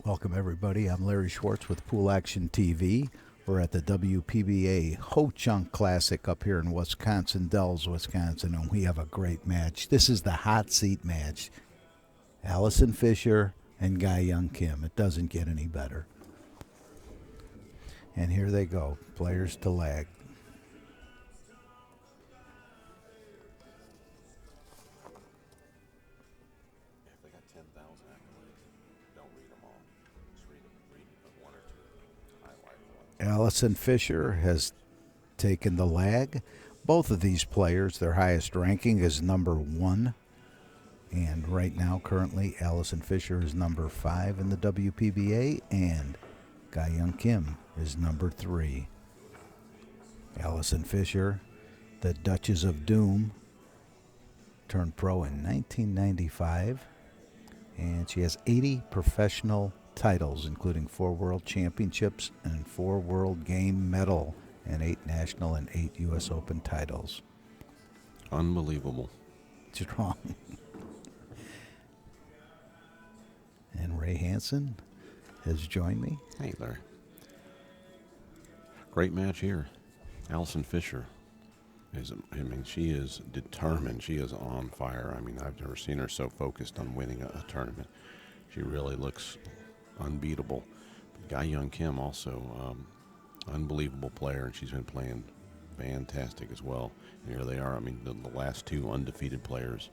Welcome, everybody. I'm Larry Schwartz with Pool Action TV. We're at the WPBA Ho-Chunk Classic up here in Wisconsin, Dells, Wisconsin, and we have a great match. This is the hot seat match. Allison Fisher and Guy Young Kim. It doesn't get any better. And here they go, players to lag. If they got 10,000 accolades, don't read them all. Just read one or two. Highlight one. Allison Fisher has taken the lag. Both of these players, their highest ranking is number 1. And right now, currently, Allison Fisher is number 5 in the WPBA, and Guy Young Kim is number 3. Allison Fisher, the Duchess of Doom, turned pro in 1995, and she has 80 professional titles, including 4 World Championships and 4 World Game Medal, and 8 National and 8 U.S. Open titles. Unbelievable. Strong. And Ray Hansen has joined me. Hey, Larry. Great match here. Allison Fisher she is determined. She is on fire. I mean, I've never seen her so focused on winning a tournament. She really looks unbeatable. Guy Young Kim also, unbelievable player, and she's been playing fantastic as well. And here they are. I mean, the last 2 undefeated players.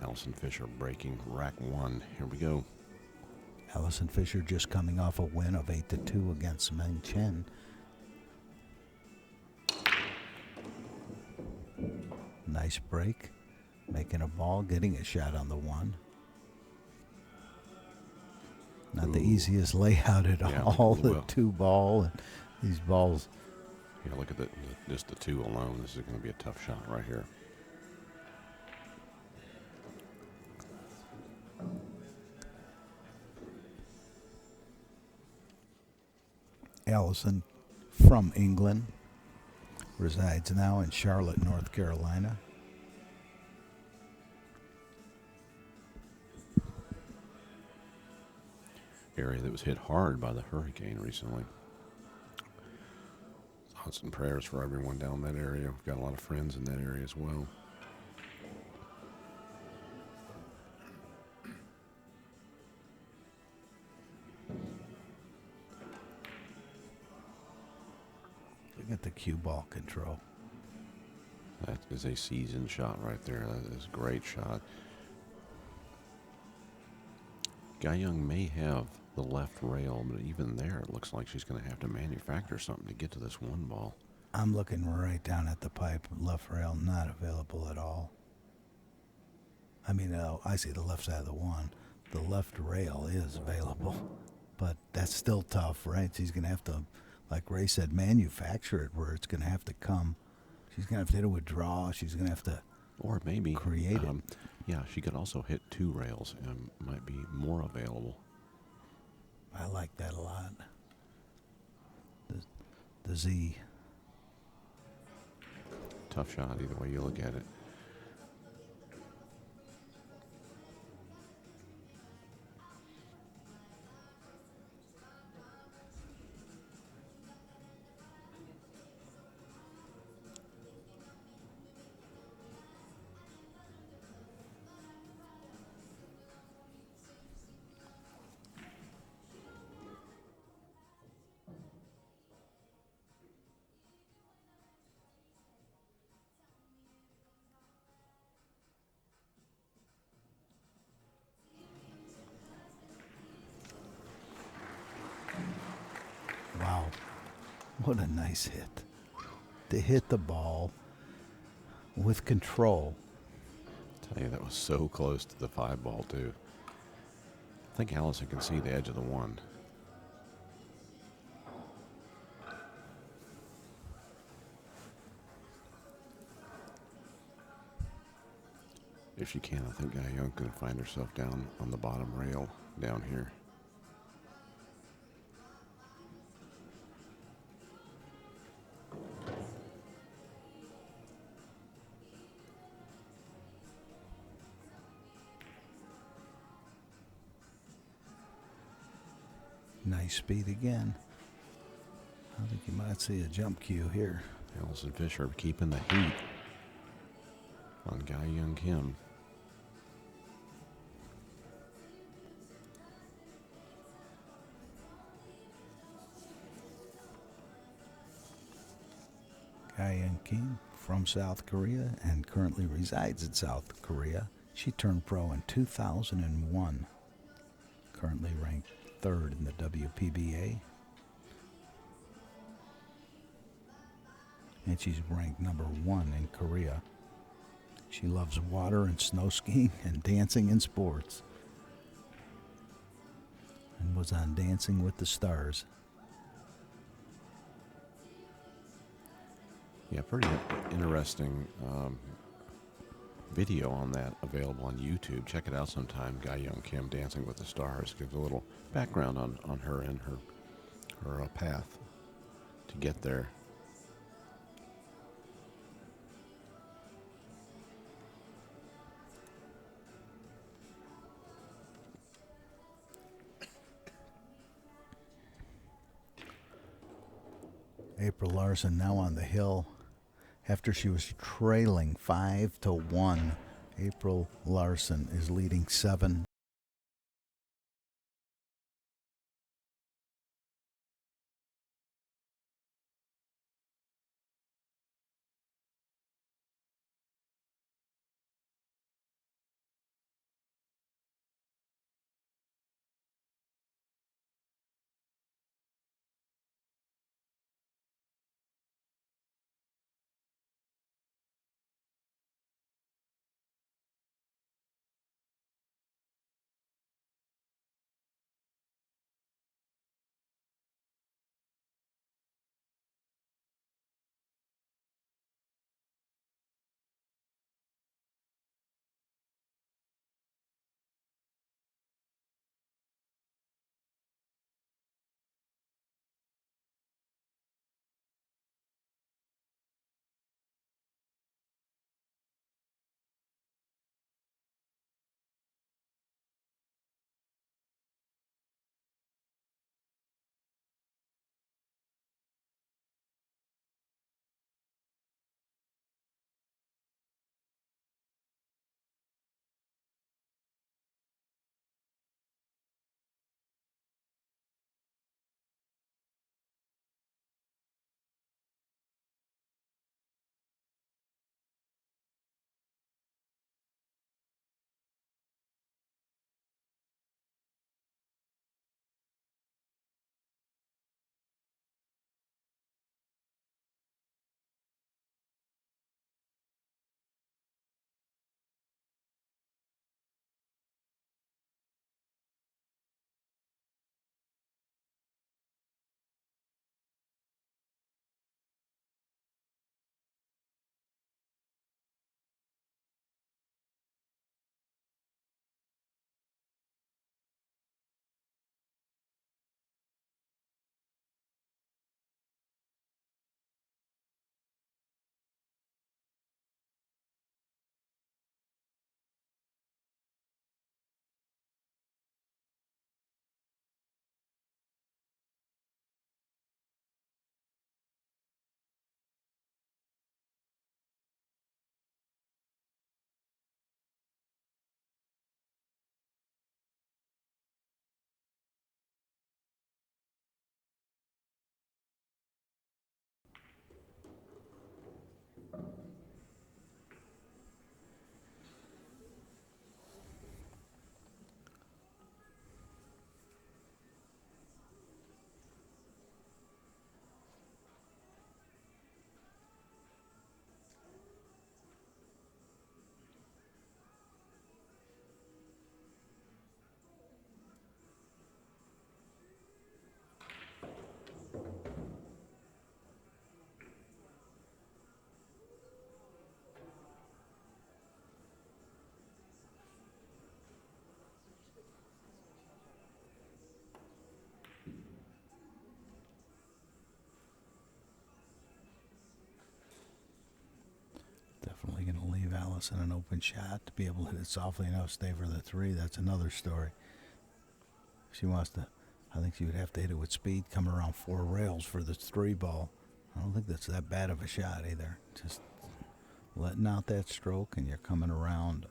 Allison Fisher breaking rack 1. Here we go. Allison Fisher just coming off a win of 8-2 against Meng Chen. Nice break, making a ball, getting a shot on the 1. Not the easiest layout at all. The 2 ball and these balls. Yeah, look at just the 2 alone. This is going to be a tough shot right here. Allison, from England, resides now in Charlotte, North Carolina. Area that was hit hard by the hurricane recently. Thoughts and prayers for everyone down that area. We've got a lot of friends in that area as well. Look at the cue ball control. That is a seasoned shot right there. That is a great shot. Guy Young may have the left rail, but even there it looks like she's going to have to manufacture something to get to this 1 ball. I'm looking right down at the pipe. Left rail not available at all. I mean, I see the left side of the 1. The left rail is available, but that's still tough, right? She's going to have to, like Ray said, manufacture it where it's going to have to come. She's going to have to hit it with draw. She's going to have to or maybe create it. Yeah, she could also hit 2 rails and might be more available. I like that a lot. The Z. Tough shot either way you look at it. Wow. What a nice hit. To hit the ball with control. Tell you, that was so close to the 5 ball too. I think Allison can see the edge of the 1. If she can, I think Guy Young can find herself down on the bottom rail down here. Nice speed again. I think you might see a jump cue here. Allison Fisher keeping the heat on Guy Young Kim. Guy Young Kim from South Korea and currently resides in South Korea. She turned pro in 2001. Currently ranked 3rd in the WPBA. And she's ranked number 1 in Korea. She loves water and snow skiing and dancing and sports. And was on Dancing with the Stars. Yeah, pretty interesting video on that available on YouTube. Check it out sometime. Guy Young Kim, Dancing with the Stars, gives a little background on her and her path to get there. April Larson now on the hill after she was trailing 5-1. April Larson is leading 7. Definitely going to leave Allison an open shot to be able to hit it softly enough, stay for the 3. That's another story. She wants to I think she would have to hit it with speed, come around 4 rails for the 3 ball. I don't think that's that bad of a shot either. Just letting out that stroke, and you're coming around.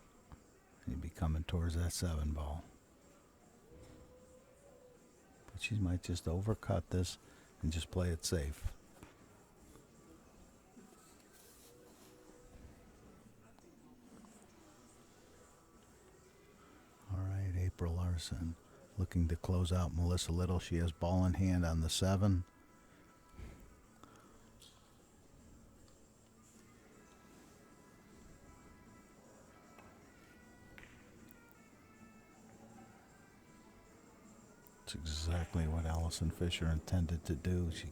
You'd be coming towards that 7 ball. But she might just overcut this and just play it safe. All right, April Larson looking to close out Melissa Little. She has ball in hand on the 7. It's exactly what Allison Fisher intended to do. She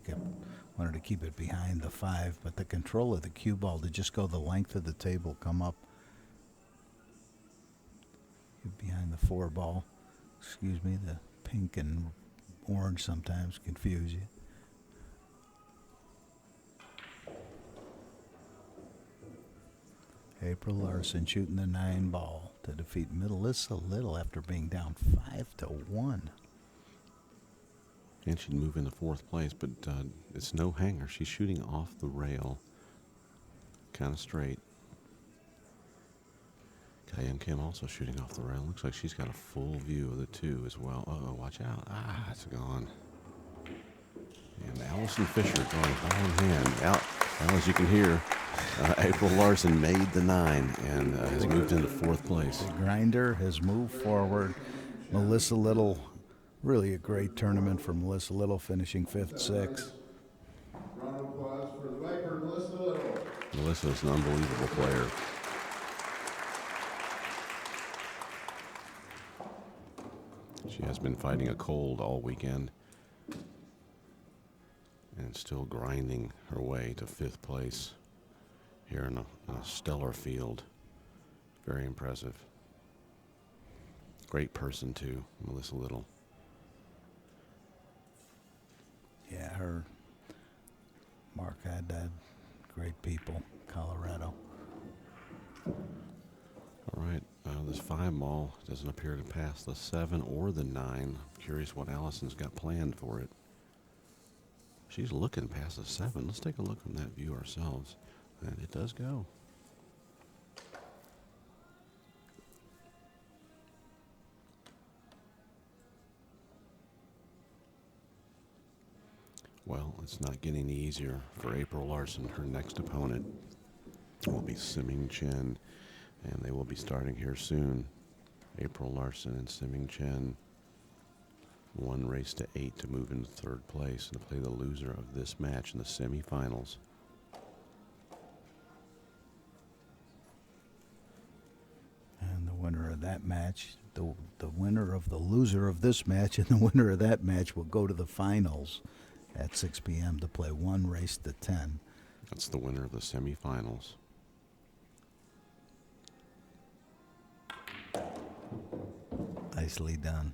wanted to keep it behind the 5, but the control of the cue ball to just go the length of the table, come up behind the 4 ball. Excuse me, the pink and orange sometimes confuse you. April Larson shooting the 9 ball to defeat Melissa Little after being down 5-1. And she'd move into 4th place, but it's no hanger. She's shooting off the rail, kind of straight. Kayan Kim also shooting off the rail. Looks like she's got a full view of the 2 as well. Uh-oh, watch out. Ah, it's gone. And Allison Fisher going ball in hand. Out, as you can hear, April Larson made the 9 and has moved into 4th place. The grinder has moved forward. Melissa Little, really a great tournament for Melissa Little, finishing 5th, 6th. Round of applause for the Viper, Melissa Little. Melissa's an unbelievable player. She has been fighting a cold all weekend and still grinding her way to 5th place here in a stellar field. Very impressive. Great person, too, Melissa Little. Yeah, her, Mark Haddad, great people, Colorado. All right, this 5 ball doesn't appear to pass the 7 or the 9. I'm curious what Allison's got planned for it. She's looking past the 7. Let's take a look from that view ourselves. And it does go. Well, it's not getting any easier for April Larson. Her next opponent will be Siming Chen, and they will be starting here soon. April Larson and Siming Chen. 1 race to 8 to move into 3rd place and to play the loser of this match in the semifinals. And the winner of that match, the winner of the loser of this match and the winner of that match will go to the finals at 6 p.m. to play 1 race to 10. That's the winner of the semifinals. Nicely done.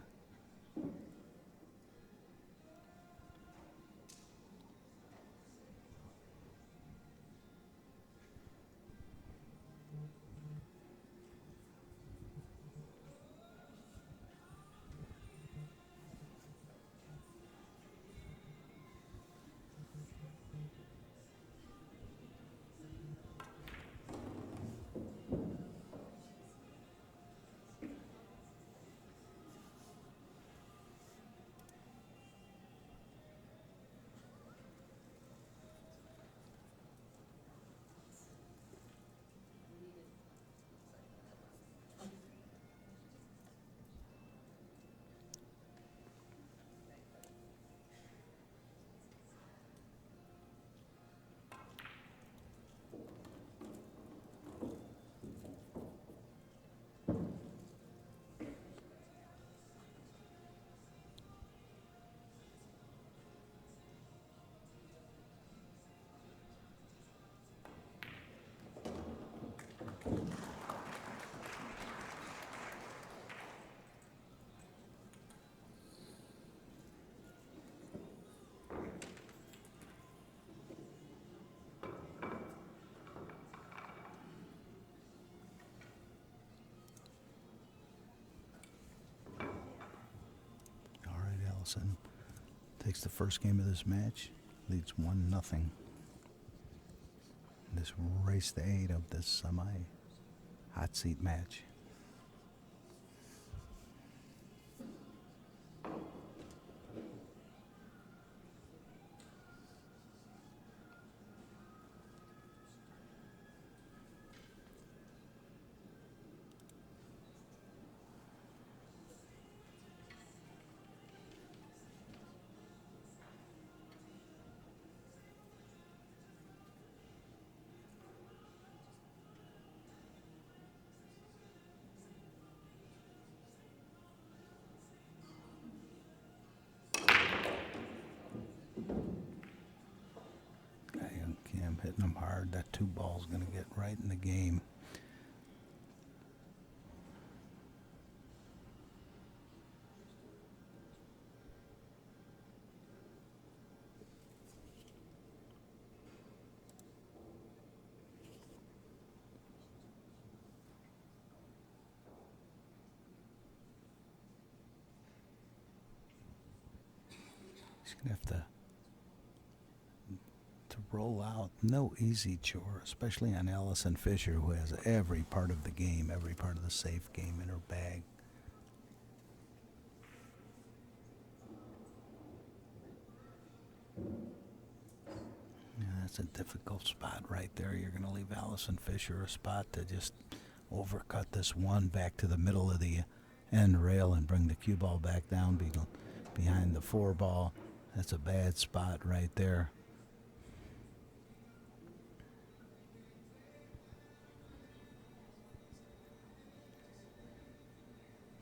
Allison Takes the first game of this match, leads 1-0. This race to 8 of this semi-hot seat match. Kim hitting them hard. That 2 ball's going to get right in the game. He's going to have to roll out. No easy chore, especially on Allison Fisher, who has every part of the game, every part of the safe game in her bag. Yeah, that's a difficult spot right there. You're going to leave Allison Fisher a spot to just overcut this one back to the middle of the end rail and bring the cue ball back down behind the 4 ball. That's a bad spot right there.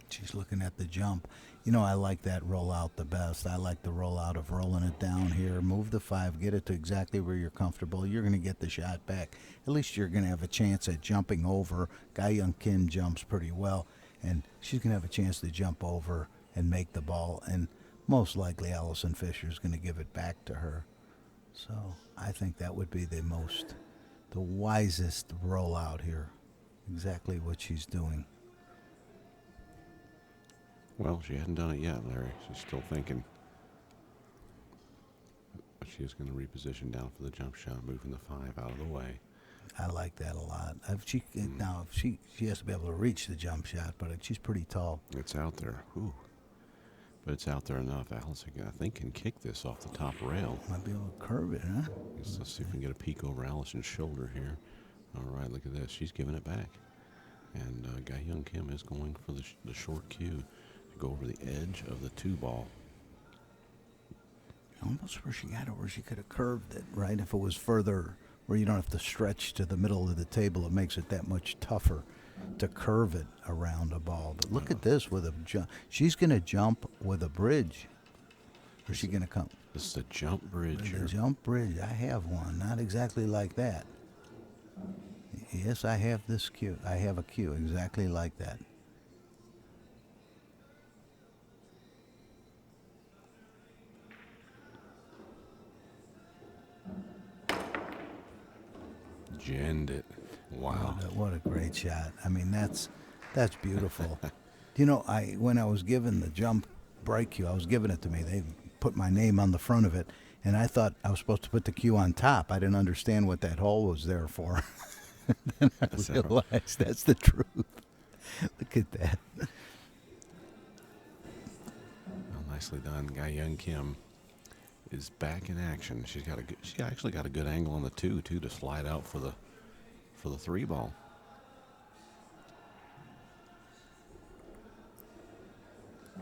She's looking at the jump. You know, I like that rollout the best. I like the rollout of rolling it down here. Move the 5, get it to exactly where you're comfortable. You're going to get the shot back. At least you're going to have a chance at jumping over. Ga-Young Kim jumps pretty well, and she's going to have a chance to jump over and make the ball, and most likely Allison Fisher's going to give it back to her. So I think that would be the wisest rollout here. Exactly what she's doing. Well, she hadn't done it yet, Larry. She's still thinking. But she is going to reposition down for the jump shot, moving the 5 out of the way. I like that a lot. Now, if she has to be able to reach the jump shot, but she's pretty tall. It's out there. Ooh. But it's out there enough. Allison, I think, can kick this off the top rail. Might be able to curve it, huh? Let's see if we can get a peek over Allison's shoulder here. All right, look at this. She's giving it back. And Ga-Young Kim is going for the short cue. Go over the edge of the 2 ball. Almost where she got it, where she could have curved it, right? If it was further, where you don't have to stretch to the middle of the table, it makes it that much tougher to curve it around a ball. But look at this with a jump. She's going to jump with a bridge. Where's she going to come? This is a jump bridge. A jump bridge. I have one. Not exactly like that. Yes, I have this cue. I have a cue exactly like that. Genned it. Wow. What a great shot. I mean, that's beautiful. You know, when I was given the jump break cue, I was given it to me. They put my name on the front of it, and I thought I was supposed to put the cue on top. I didn't understand what that hole was there for. Then I realized that's the truth. Look at that. Well, nicely done. Ga-Young Kim is back in action. She actually got a good angle on the 2 too to slide out for the 3 ball.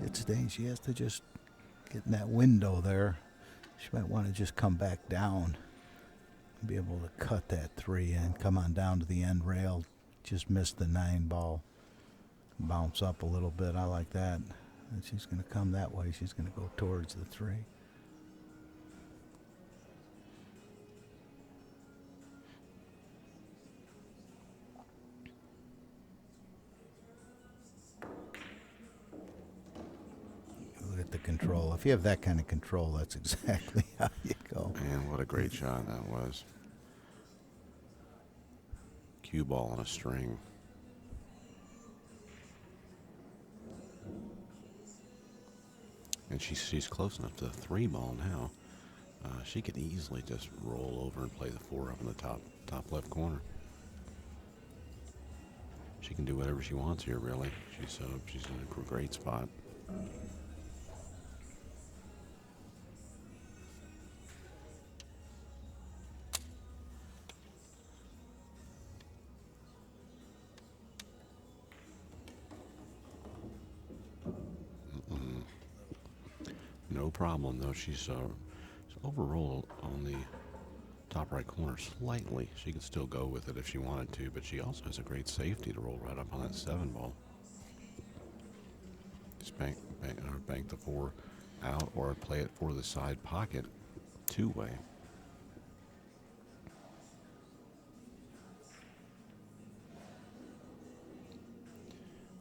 It's staying. She has to just get in that window there. She might want to just come back down and be able to cut that 3 and come on down to the end rail. Just missed the 9 ball. Bounce up a little bit. I like that. And she's going to come that way. She's going to go towards the 3. The control. If you have that kind of control, that's exactly how you go. Man, what a great shot that was. Cue ball on a string. And she's close enough to the 3 ball now. She could easily just roll over and play the 4 up in the top left corner. She can do whatever she wants here, really. She's in a great spot. No problem, though. She's overrolled on the top right corner slightly. She could still go with it if she wanted to, but she also has a great safety to roll right up on that 7 ball. Just bank the 4 out or play it for the side pocket 2-way.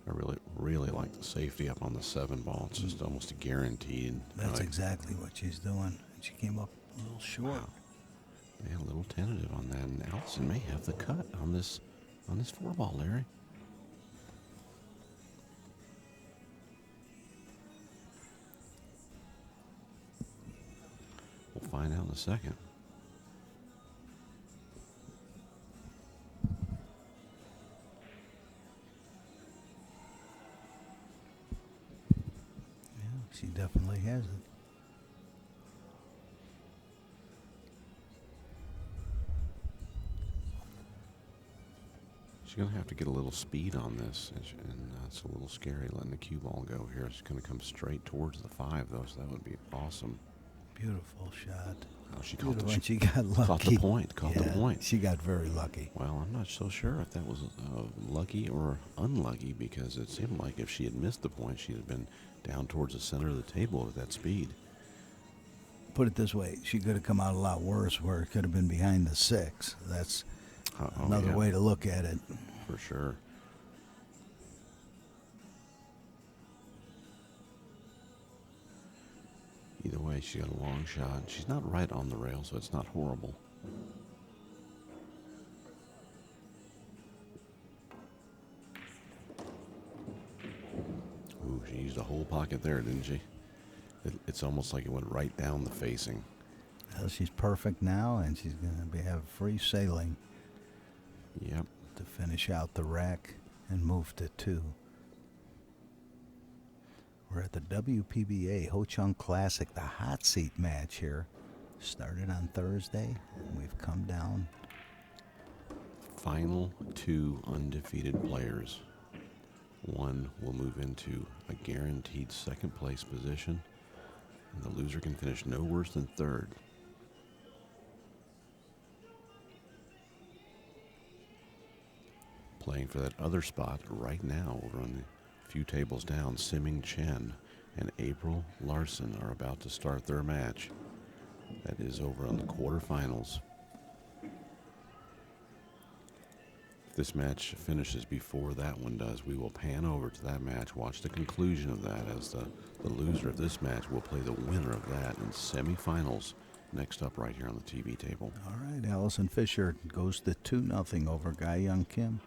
I really like the safety up on the 7 ball. It's just almost a guaranteed. That's exactly what she's doing. She came up a little short. Wow. Yeah, a little tentative on that. And Allison may have the cut on this 4 ball, Larry. We'll find out in a second. Yeah, she definitely has it. She's going to have to get a little speed on this, and that's a little scary letting the cue ball go here. It's going to come straight towards the 5, though, so that would be awesome. Beautiful shot. Oh, she got lucky. Caught the point. Caught the point. She got very lucky. Well, I'm not so sure if that was lucky or unlucky, because it seemed like if she had missed the point, she'd have been down towards the center of the table with that speed. Put it this way, she could have come out a lot worse where it could have been behind the 6. That's another way to look at it. For sure. Either way, she got a long shot. She's not right on the rail, so it's not horrible. Ooh, she used a whole pocket there, didn't she? It's almost like it went right down the facing. Well, she's perfect now, and she's going to have free sailing. Yep. To finish out the rack and move to 2. We're at the WPBA Ho-Chunk Classic, the hot seat match here. Started on Thursday, and we've come down. Final 2 undefeated players. One will move into a guaranteed second place position, and the loser can finish no worse than 3rd. Playing for that other spot right now over on the few tables down, Simming Chen and April Larson are about to start their match. That is over on the quarterfinals. If this match finishes before that one does, we will pan over to that match, watch the conclusion of that, as the loser of this match will play the winner of that in semifinals next up right here on the TV table. All right, Allison Fisher goes to 2-0 over Guy Young Kim.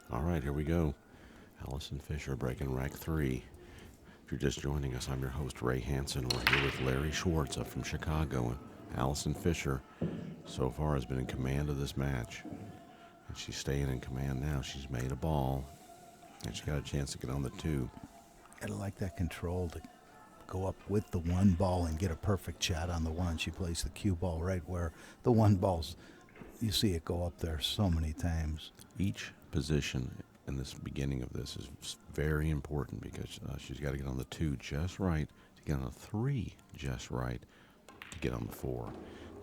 All right, here we go. Allison Fisher breaking rack 3. If you're just joining us, I'm your host, Ray Hansen. We're here with Larry Schwartz up from Chicago. And Allison Fisher so far has been in command of this match. And she's staying in command now. She's made a ball, and she got a chance to get on the 2. Gotta like that control to go up with the 1 ball and get a perfect shot on the 1. She plays the cue ball right where the 1 ball's, you see it go up there so many times. Each position in this beginning of this is very important because she's got to get on the 2 just right, to get on the 3 just right, to get on the 4.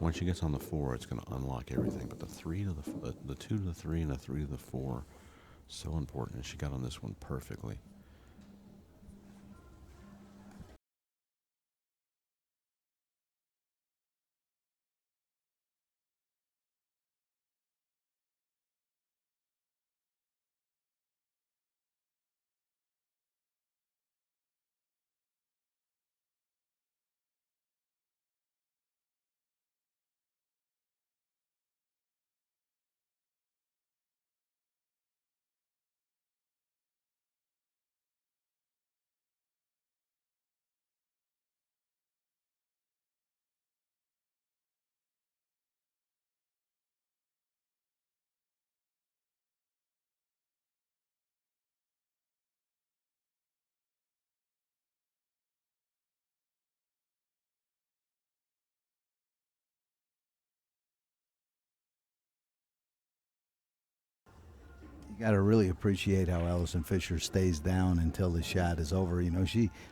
Once she gets on the 4, it's going to unlock everything. But the 2 to the 3 and the 3 to the 4, so important. And she got on this one perfectly. You got to really appreciate how Allison Fisher stays down until the shot is over. You know,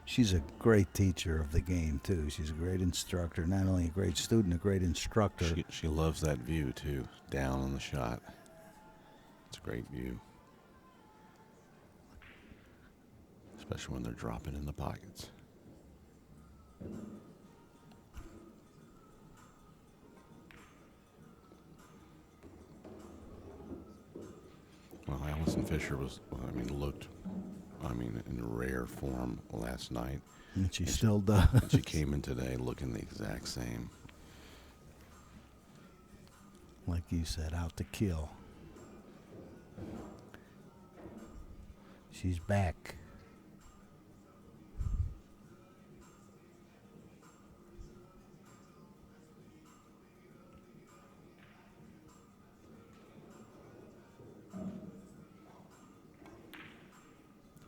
she's a great teacher of the game, too. She's a great instructor, not only a great student, a great instructor. She loves that view, too, down on the shot. It's a great view. Especially when they're dropping in the pockets. Well, Allison Fisher looked in rare form last night. And she still does. And she came in today looking the exact same. Like you said, out to kill. She's back.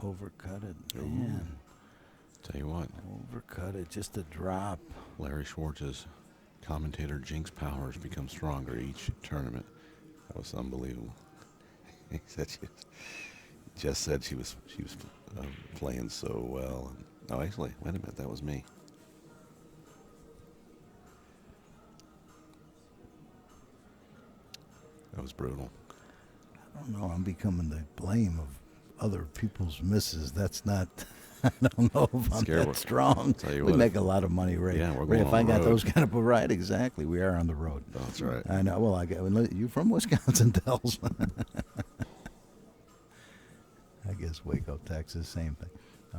Overcut it, man. Tell you what. Overcut it, just a drop. Larry Schwartz's commentator Jinx Powers becomes stronger each tournament. That was unbelievable. He said she was playing so well. Oh, actually, wait a minute, that was me. That was brutal. I don't know. I'm becoming the blame of other people's misses. That's not. I don't know if I'm that strong. We make a lot of money, Ray. Yeah, we're Ray, going if on I the got road. those kind of right, exactly. We are on the road. Oh, that's right. I know. Well, you from Wisconsin, Dells? I guess Waco, Texas, same thing. Oh.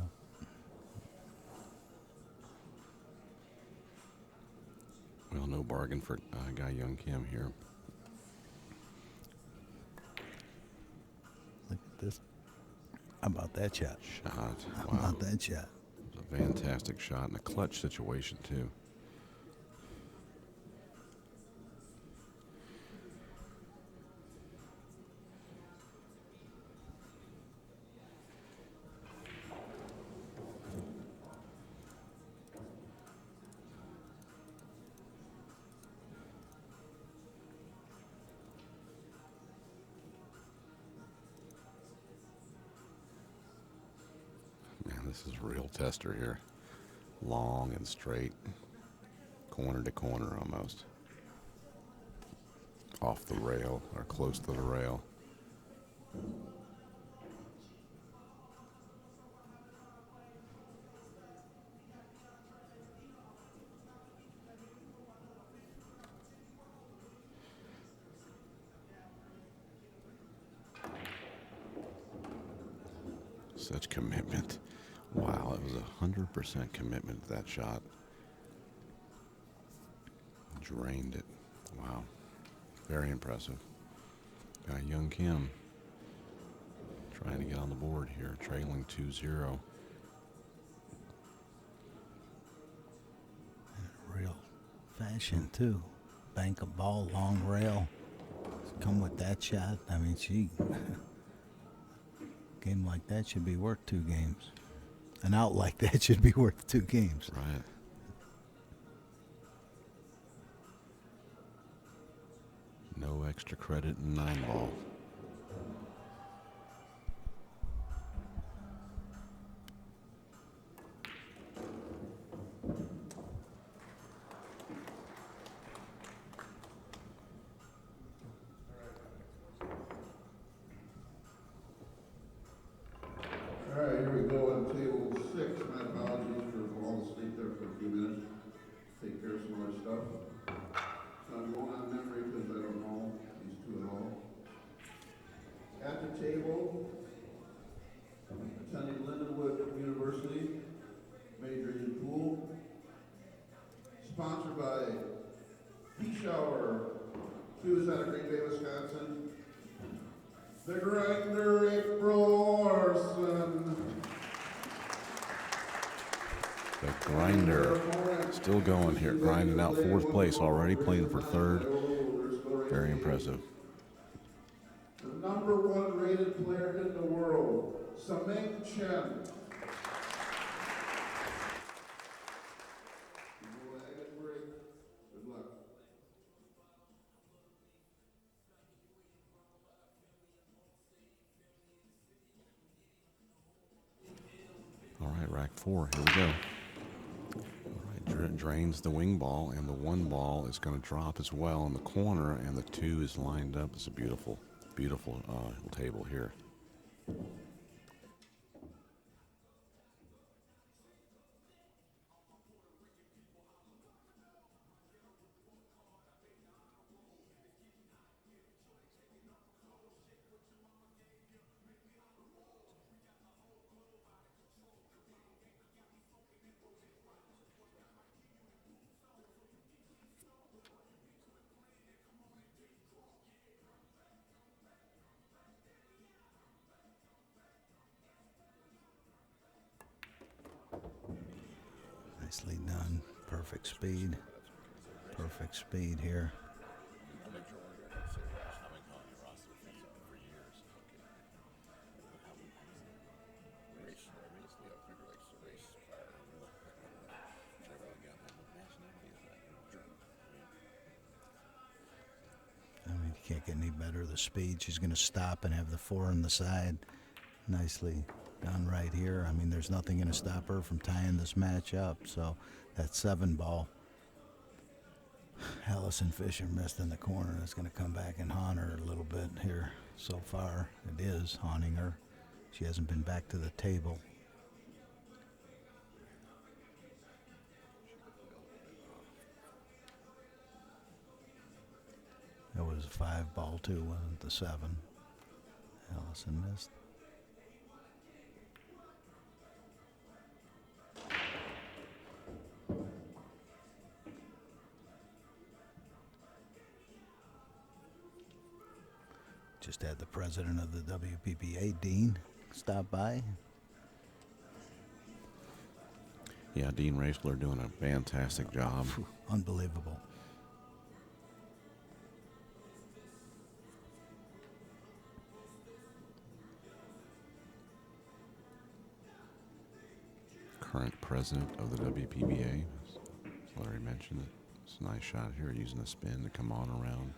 Well, no bargain for Guy Young Kim here. Look at this. How about that shot? Wow. How about that shot? It was a fantastic shot and a clutch situation, too. This is a real tester here. Long and straight. Corner to corner almost. Off the rail or close to the rail. Such commitment. Wow, it was 100% commitment to that shot. Drained it. Wow. Very impressive. Young Kim. Trying to get on the board here, trailing 2-0. Real fashion, too. Bank a ball, long rail. Come with that shot. I mean, game like that should be worth 2 games. An out like that should be worth 2 games. Right. No extra credit in 9-ball. All right, here we go on table 6. My apologies for falling asleep there for a few minutes. Take care of some other stuff. So I'm going on memory because I don't know these two at all. At the table, attending Lindenwood University, majoring in pool. Sponsored by Peace Shower, Shoes out of Green Bay, Wisconsin. The grinder, April Larson. The grinder still going here, grinding out 4th place already, playing for 3rd. Very impressive. The #1 rated player in the world, Sameng Chen. Good luck. All right, rack 4, here we go. All right, drains the wing ball, and the 1 ball is going to drop as well in the corner, and the 2 is lined up. It's a beautiful, beautiful table here. Nicely done. Perfect speed. Perfect speed here. I mean, you can't get any better. The speed. She's going to stop and have the 4 on the side. Nicely done right here. I mean, there's nothing going to stop her from tying this match up. So that 7 ball, Allison Fisher missed in the corner. That's going to come back and haunt her a little bit here. So far, it is haunting her. She hasn't been back to the table. It was a 5 ball too, wasn't the 7? Allison missed. Just had the president of the WPBA, Dean, stop by. Yeah, Dean Racler doing a fantastic job. Unbelievable. Current president of the WPBA, as Larry mentioned it. It's a nice shot here, using the spin to come on around.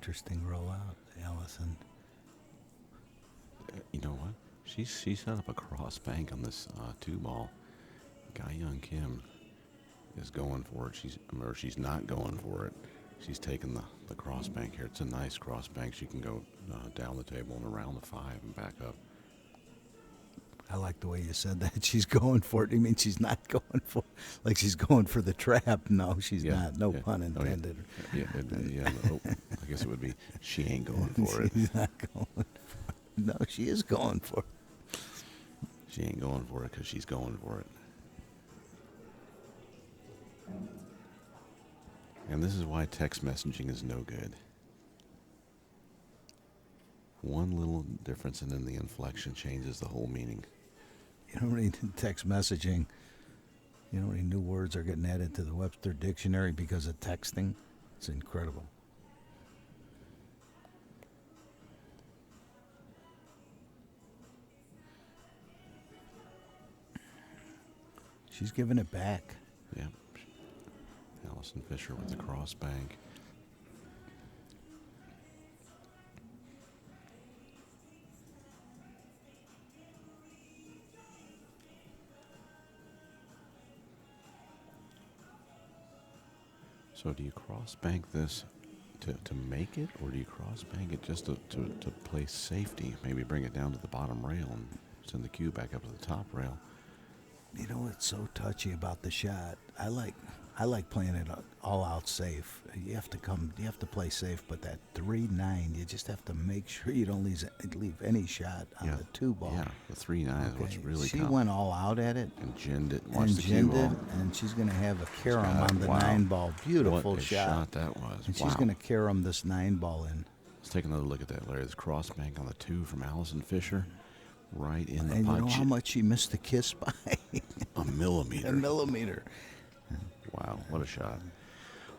interesting rollout, Allison. You know what? She set up a cross bank on this 2 ball. Guy Young Kim is going for it. She's not going for it. She's taking the cross bank here. It's a nice cross bank. She can go down the table and around the 5 and back up. I like the way you said that. She's going for it. You mean she's not going for like she's going for the trap? No, she's not. No pun intended. I guess it would be she ain't going for it. She's not going for it. No, she is going for it. She ain't going for it because she's going for it. And this is why text messaging is no good. One little difference in the inflection changes the whole meaning. You know, when text messaging, you know, how many new words are getting added to the Webster Dictionary because of texting? It's incredible. She's giving it back. Yep. Allison Fisher with the cross bank. So do you cross bank this to make it, or do you cross bank it just to play safety? Maybe bring it down to the bottom rail and send the cue back up to the top rail. You know what's so touchy about the shot? I like playing it all out safe. You have to play safe, but that 3-9, you just have to make sure you don't leave any shot on the 2 ball. Yeah, the 3-9 is what's really She tough. went all out at it. And ginned it. Watch the cue ball. And she's going to have a carom on the 9 ball. Beautiful what a shot that was. And she's going to carom this 9 ball in. Let's take another look at that, Larry. This cross bank on the 2 from Allison Fisher. Right in the And punch. you know how much she missed the kiss by? A millimeter. A millimeter. Wow, what a shot.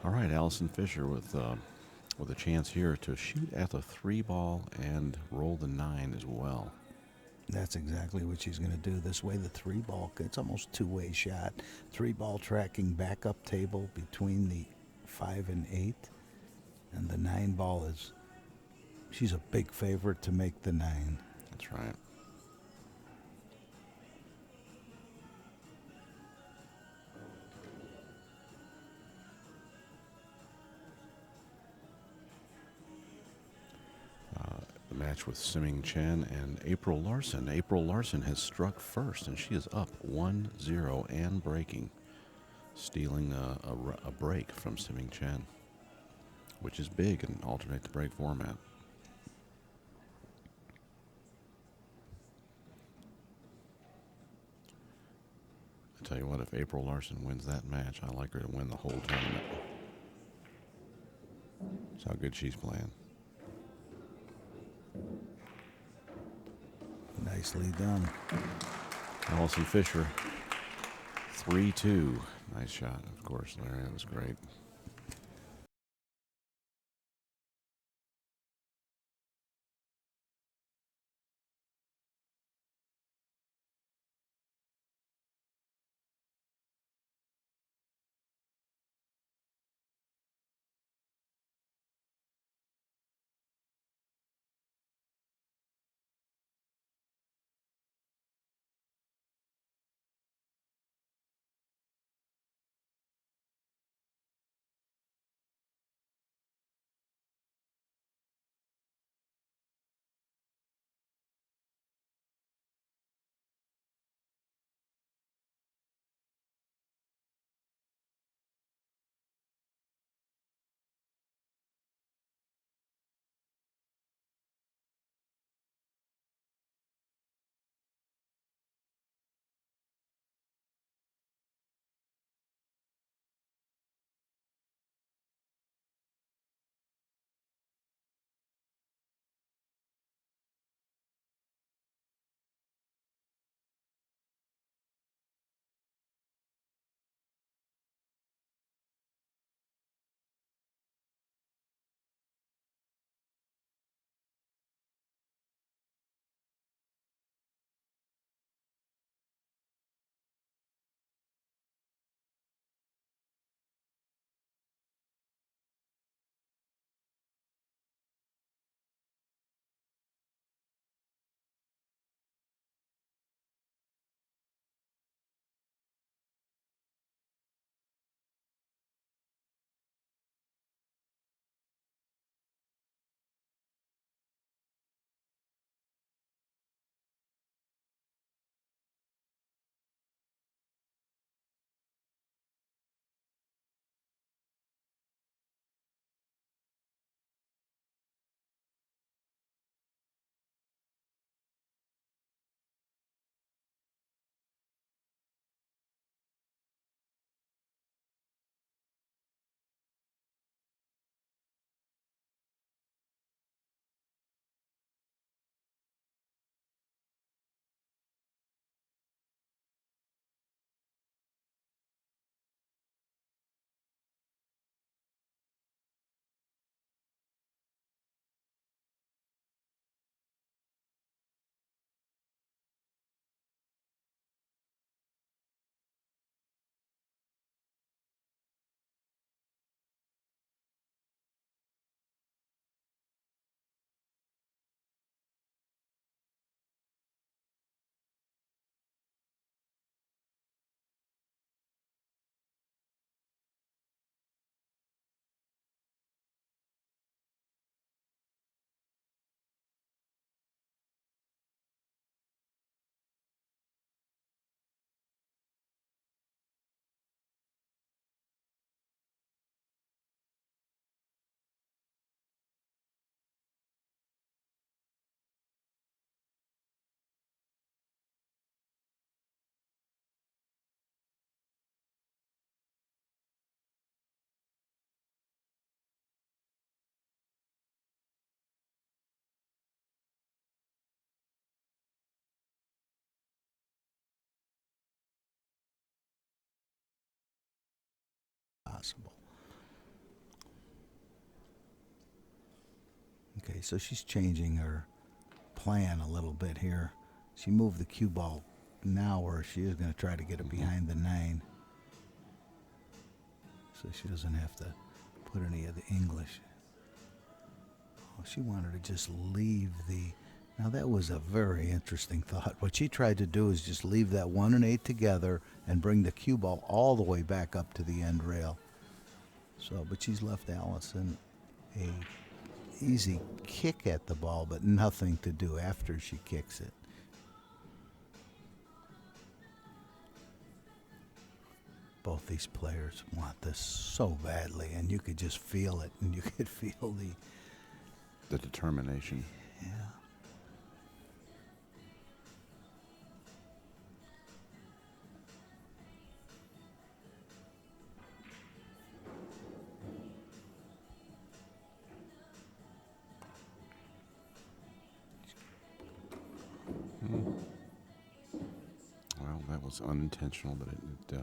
All right, Allison Fisher with a chance here to shoot at the 3 ball and roll the 9 as well. That's exactly what she's going to do. This way, the 3 ball, it's almost two-way shot. 3 ball tracking backup table between the 5 and 8. And the 9 ball she's a big favorite to make the 9. That's right. Match with Siming Chen and April Larson. April Larson has struck first, and she is up 1-0 and breaking, stealing a break from Siming Chen, which is big in alternate the break format. I tell you what, if April Larson wins that match, I like her to win the whole tournament. That's how good she's playing. Nicely done. Allison Fisher, 3-2. Nice shot, of course, Larry. That was great. possible. Okay, so she's changing her plan a little bit here. She moved the cue ball now where she is going to try to get it behind the 9. So she doesn't have to put any of the English. Oh, she wanted to just leave the... Now that was a very interesting thought. What she tried to do is just leave that 1 and 8 together and bring the cue ball all the way back up to the end rail. So, but she's left Allison a easy kick at the ball, but nothing to do after she kicks it. Both these players want this so badly, and you could just feel it, and you could feel the determination. Yeah. Well, that was unintentional, but it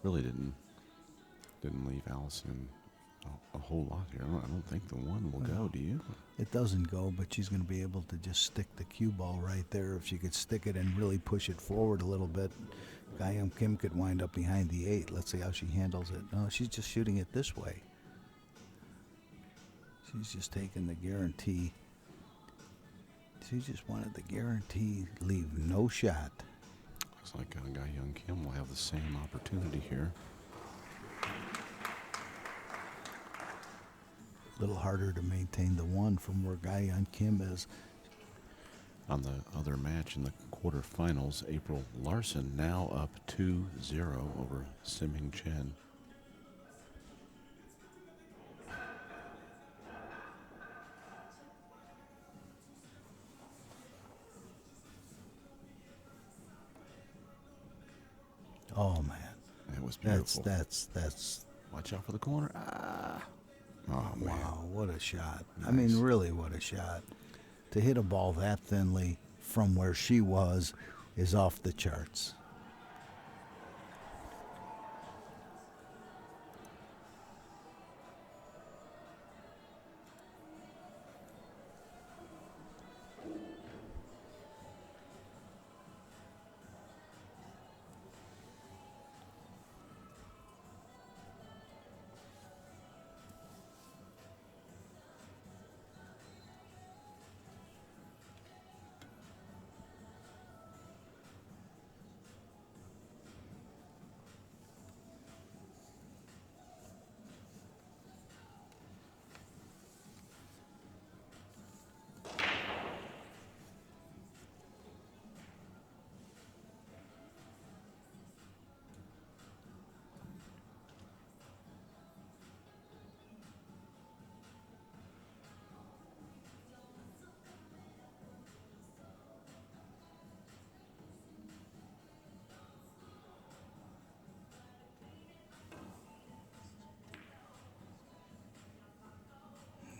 really didn't leave Allison a whole lot here. I don't think the 1 will go, do you? It doesn't go, but she's going to be able to just stick the cue ball right there. If she could stick it and really push it forward a little bit, Ga-Yeon Kim could wind up behind the 8. Let's see how she handles it. No, she's just shooting it this way. She's just taking the guarantee. She just wanted the guarantee, leave no shot. Looks like Ga-Yeon Kim will have the same opportunity here. A little harder to maintain the 1 from where Ga-Yeon Kim is. On the other match in the quarterfinals, April Larson now up 2-0 over Siming Chen. Oh man, It was beautiful. That's. Watch out for the corner. Ah. Oh, man. Wow, what a shot. Nice. I mean, really, what a shot. To hit a ball that thinly from where she was is off the charts.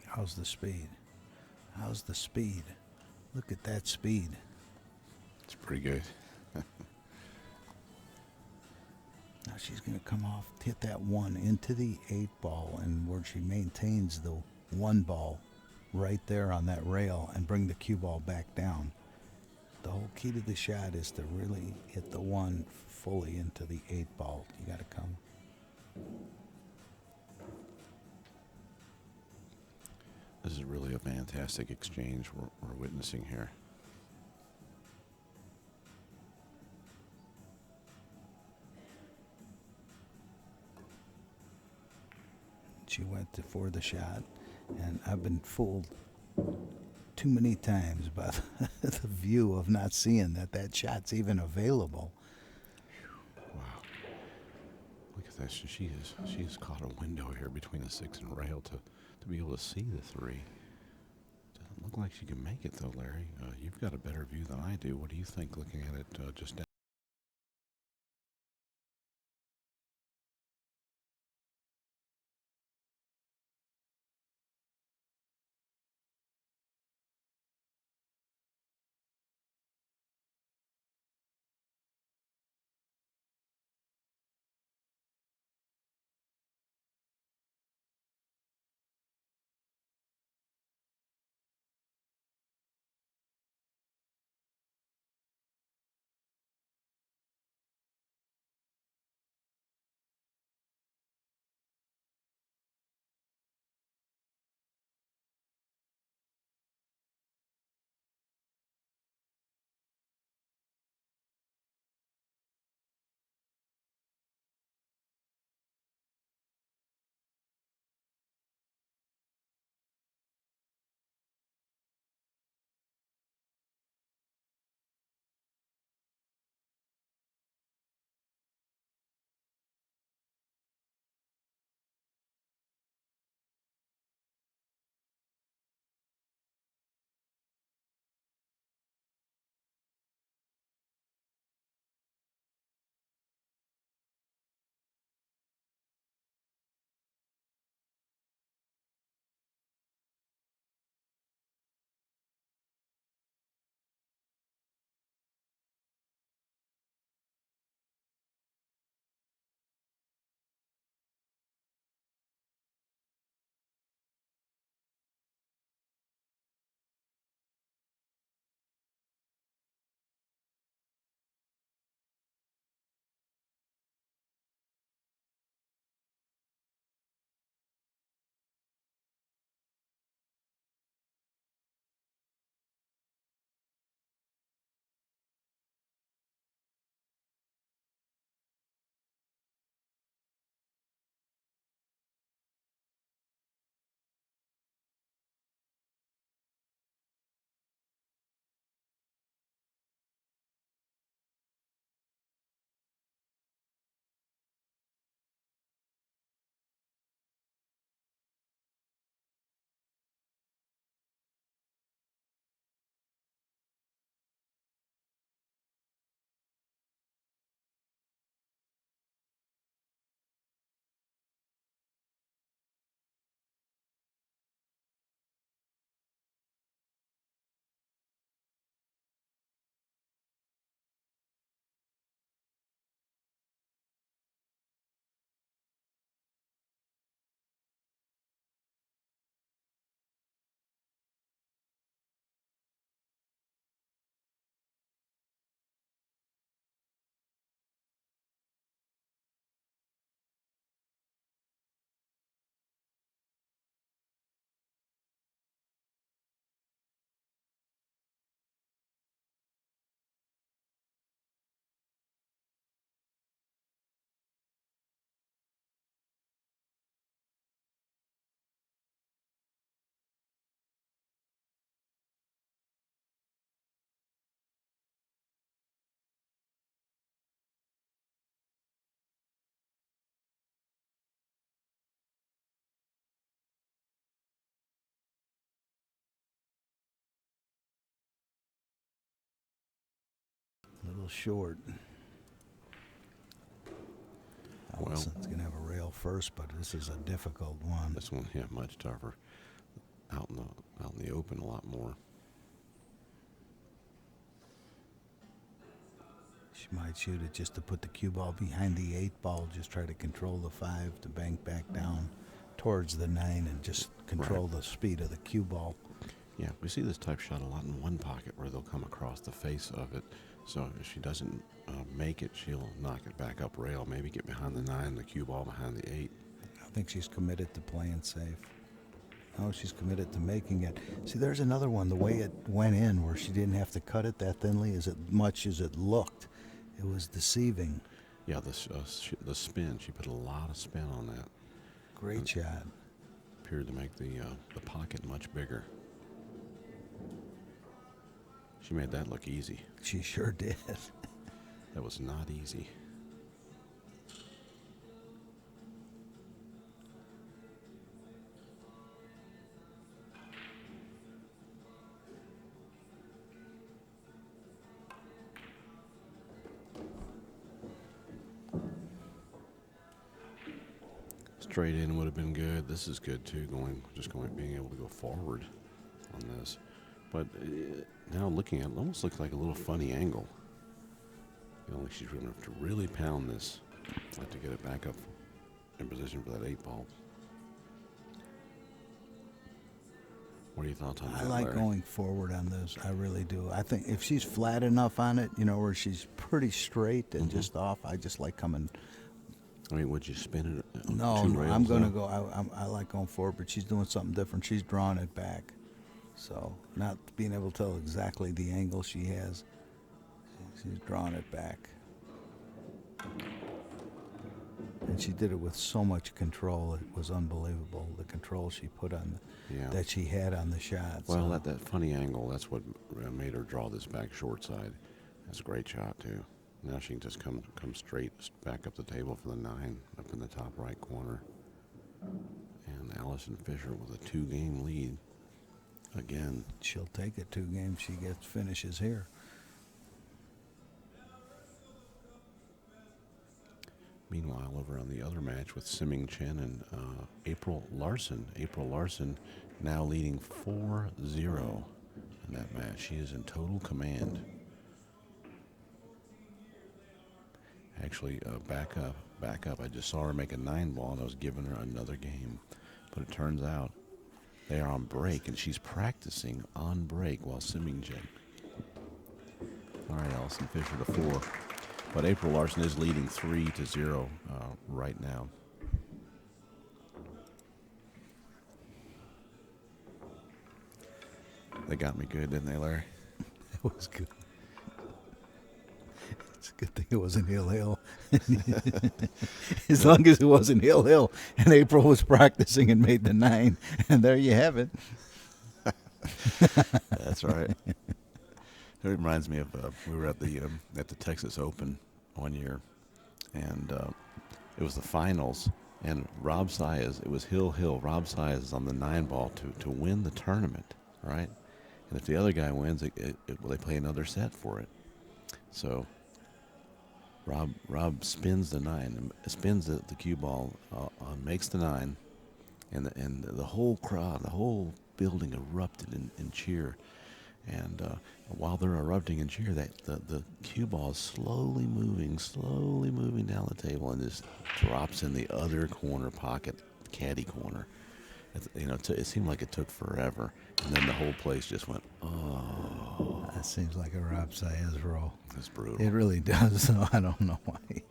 How's the speed? How's the speed? Look at that speed. It's pretty good. Now she's going to come off, hit that 1 into the 8 ball, and where she maintains the 1 ball right there on that rail and bring the cue ball back down. The whole key to the shot is to really hit the 1 fully into the 8 ball. You got to come. This is really a fantastic exchange we're witnessing here. She went for the shot, and I've been fooled too many times by the view of not seeing that shot's even available. Wow. Look at that. She has caught a window here between the 6 and rail to be able to see the 3. Doesn't look like she can make it, though, Larry. You've got a better view than I do. What do you think looking at it just down? little short. Well, Allison's going to have a rail first, but this is a difficult one. this one, yeah, much tougher. Out in the open a lot more. She might shoot it just to put the cue ball behind the 8 ball, just try to control the 5 to bank back down towards the 9 and just control the speed of the cue ball. Yeah, we see this type shot a lot in one pocket where they'll come across the face of it. So if she doesn't make it, she'll knock it back up rail, maybe get behind the 9, the cue ball behind the 8. I think she's committed to playing safe. No, she's committed to making it. See, there's another one, the way it went in where she didn't have to cut it that thinly as much as it looked. It was deceiving. Yeah, the spin, she put a lot of spin on that. Great shot. Appeared to make the pocket much bigger. She made that look easy. She sure did. That was not easy. Straight in would have been good. This is good too, being able to go forward on this. But now looking at it, almost looks like a little funny angle. Like she's going to have to really pound this to get it back up in position for that 8 ball. What are your thoughts on that, I like Larry? going forward on this. I really do. I think if she's flat enough on it, where she's pretty straight and just off, I just like coming. I mean, would you spin it? No, two rails I'm going to though? go. I like going forward, but she's doing something different. She's drawing it back. So not being able to tell exactly the angle she has. She's drawing it back. And she did it with so much control. It was unbelievable, the control she put on, that she had on the shot. Well, so. that funny angle, that's what made her draw this back short side. That's a great shot, too. Now she can just come straight back up the table for the 9 up in the top right corner. And Allison Fisher with a 2-game lead. Again. She'll take it 2 games. She gets finishes here. Meanwhile, over on the other match with Simming Chen and April Larson. April Larson now leading 4-0 in that match. She is in total command. Actually, back up. I just saw her make a 9 ball, and I was giving her another game. But it turns out they are on break, and she's practicing on break while Simming Chen. All right, Allison Fisher to 4. But April Larson is leading 3-0 right now. They got me good, didn't they, Larry? It was good. It's a good thing it wasn't Hill. As long as it wasn't Hill, and April was practicing and made the 9, and there you have it. That's right. It reminds me of we were at the Texas Open one year, and it was the finals. And Rob Saez, it was Hill. Rob Saez is on the 9 ball to win the tournament, right? And if the other guy wins, they play another set for it. So Rob spins the 9, and spins the cue ball, makes the 9, and the whole crowd, the whole building erupted in cheer. And while they're erupting in cheer, the cue ball is slowly moving down the table, and just drops in the other corner pocket, caddy corner. It seemed like it took forever, and then the whole place just went, oh. That seems like a Rob Saez roll. That's brutal. It really does, so I don't know why.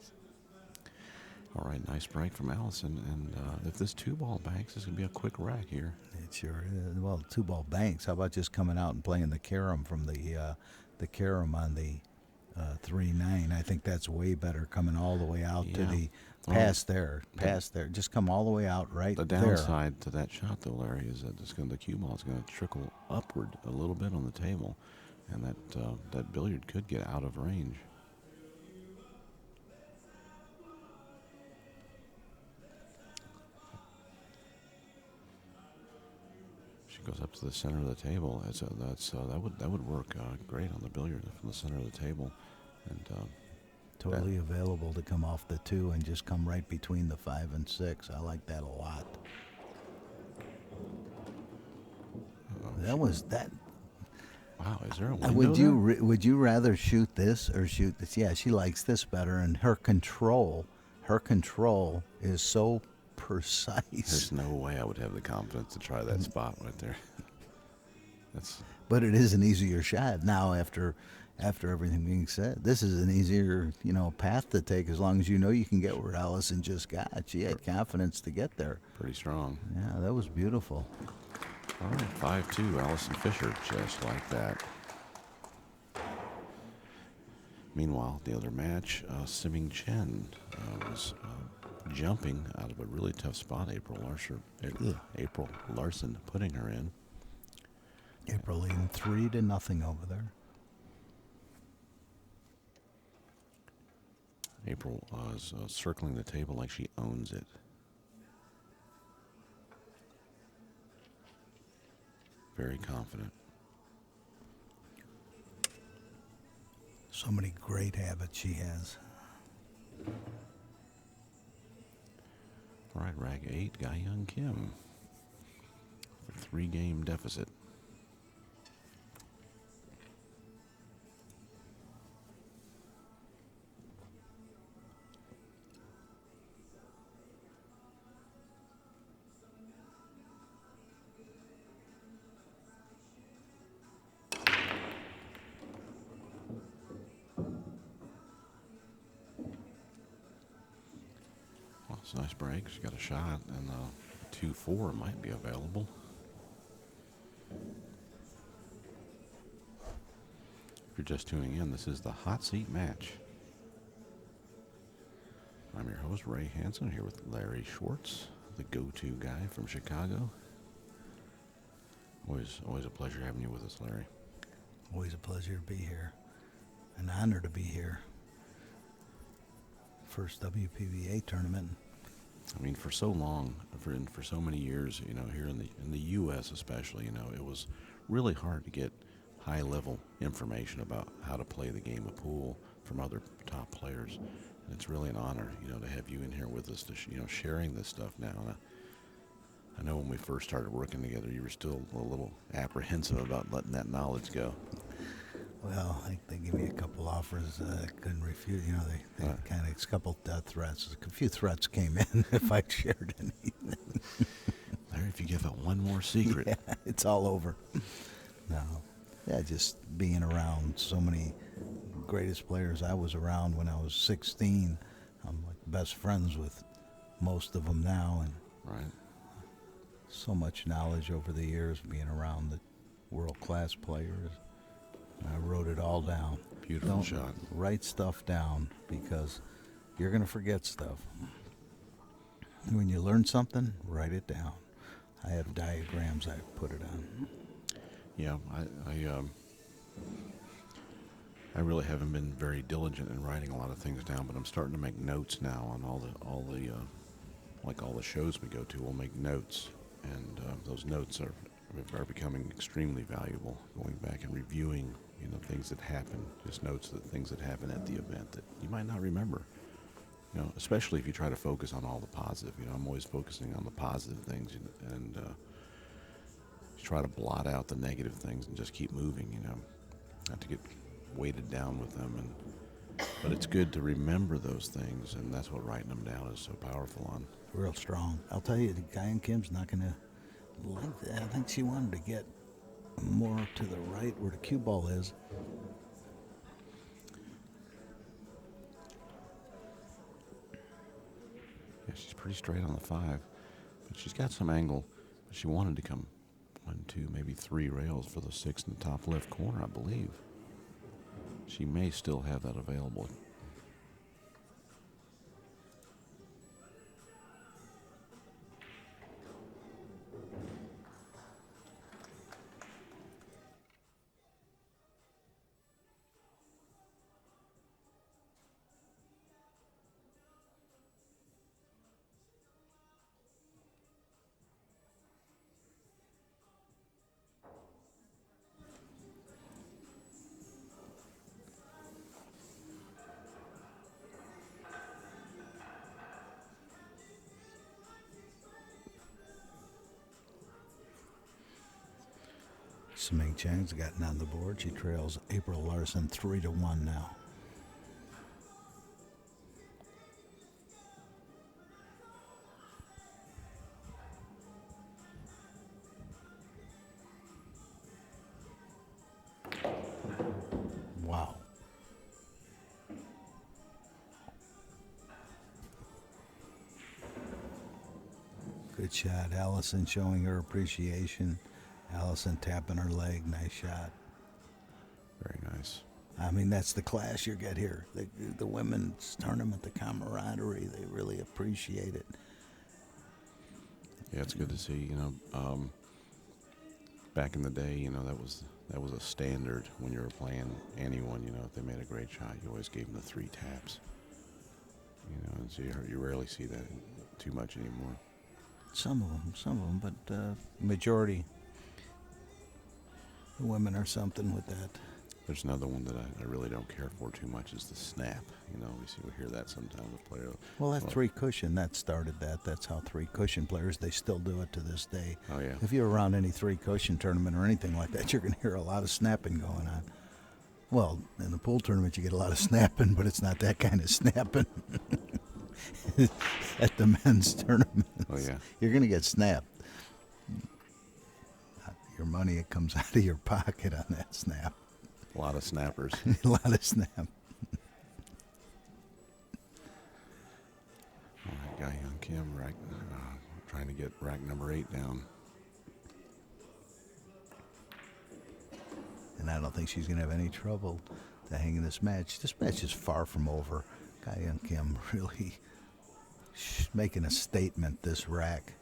All right, nice break from Allison, and if this 2-ball banks, it's going to be a quick rack here. It sure is. Well, 2-ball banks. How about just coming out and playing the carom from the carom on the 3-9? I think that's way better, coming all the way out to the past there. Just come all the way out right there. The downside to that shot, though, Larry, is that the cue ball is going to trickle upward a little bit on the table, and that billiard could get out of range. She goes up to the center of the table. That would work great on the billiard from the center of the table. And Totally available to come off the 2 and just come right between the 5 and 6. I like that a lot. That was that. wow, is there a window Would there? would you rather shoot this or shoot this? Yeah, she likes this better, and her control is so precise. There's no way I would have the confidence to try that spot right there. That's But it is an easier shot now after everything being said. This is an easier, path to take as long as you know you can get where Allison just got. She had confidence to get there. pretty strong. Yeah, that was beautiful. All right, 5-2, Allison Fisher, just like that. Meanwhile, the other match, Siming Chen was jumping out of a really tough spot. April Larson putting her in. April leading 3-0 over there. April is circling the table like she owns it. Very confident. So many great habits she has. All right, Rag 8, Ga Young Kim. 3-game deficit. Well, it's a nice break. She got a shot, and 2-4 might be available. If you're just tuning in, this is the hot seat match. I'm your host, Ray Hansen, here with Larry Schwartz, the go-to guy from Chicago. Always a pleasure having you with us, Larry. Always a pleasure to be here. An honor to be here. First WPBA tournament. I mean, for so long, for so many years, here in the U.S. especially, it was really hard to get high-level information about how to play the game of pool from other top players. And it's really an honor, to have you in here with us, to sharing this stuff now. And I know when we first started working together, you were still a little apprehensive about letting that knowledge go. Well, they gave me a couple offers I couldn't refuse. They kind of a couple death threats. A few threats came in if I shared anything. Larry, if you give out one more secret. Yeah, it's all over. No. Yeah, just being around so many greatest players. I was around when I was 16. I'm like best friends with most of them now, and Right. so much knowledge over the years being around the world-class players. I wrote it all down. Beautiful shot. Write stuff down because you're going to forget stuff. When you learn something, write it down. I have diagrams I put it on. Yeah, I really haven't been very diligent in writing a lot of things down, but I'm starting to make notes now on all the shows we go to. We'll make notes, and those notes are becoming extremely valuable. Going back and reviewing, things that happen, just notes of things that happen at the event that you might not remember. Especially if you try to focus on all the positive. I'm always focusing on the positive things, and try to blot out the negative things and just keep moving. Not to get weighted down with them, but it's good to remember those things, and that's what writing them down is so powerful on. Real strong. I'll tell you, the guy in Kim's not going to like that. I think she wanted to get more to the right where the cue ball is. Yeah, she's pretty straight on the 5, but she's got some angle. But she wanted to come 1, 2, maybe 3 rails for the 6 in the top left corner, I believe. She may still have that available. Simei Chang's gotten on the board. She trails April Larson 3-1 now. Wow. Good shot. Allison showing her appreciation. Allison tapping her leg. Nice shot. Very nice. I mean, that's the class you get here. The women's tournament, the camaraderie, they really appreciate it. Yeah, it's good to see. Back in the day, that was a standard when you were playing anyone. If they made a great shot, you always gave them the 3 taps. And so you rarely see that too much anymore. Some of them, but majority. The women are something with that. There's another one that I really don't care for too much is the snap. We hear that sometimes with players. Well, that 3 cushion, that started that. That's how 3 cushion players, they still do it to this day. Oh, yeah. If you're around any 3 cushion tournament or anything like that, you're going to hear a lot of snapping going on. Well, in the pool tournament, you get a lot of snapping, but it's not that kind of snapping. At the men's tournament, Oh, yeah. you're going to get snapped. Your money, it comes out of your pocket on that snap. A lot of snappers. A lot of snap. All right, Guy Young Kim, trying to get rack number 8 down. And I don't think she's going to have any trouble to hang in this match. This match is far from over. Guy Young Kim really making a statement this rack.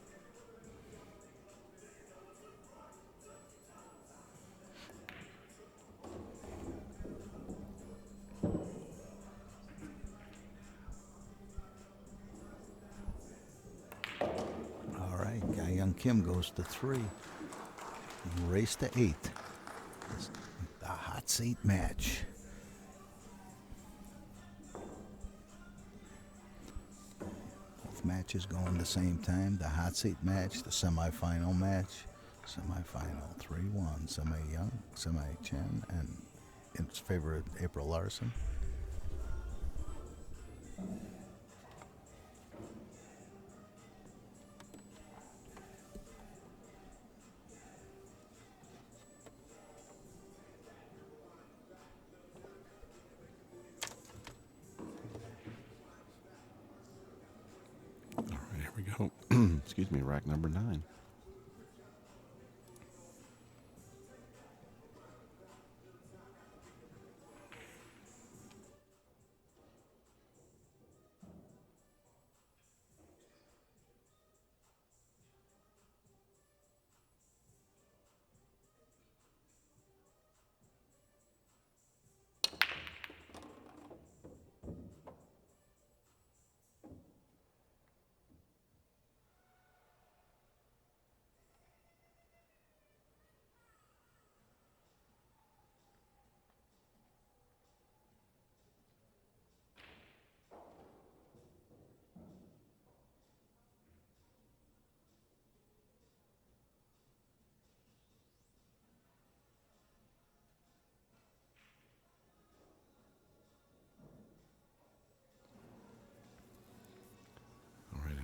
All right, Guy Young Kim goes to 3. Race to 8. The hot seat match. Both matches going the same time. The hot seat match, the semifinal match. Semifinal 3-1. Simei Young, Simei Chen, and in favor of April Larson. All right, here we go. Excuse me, rack number 9.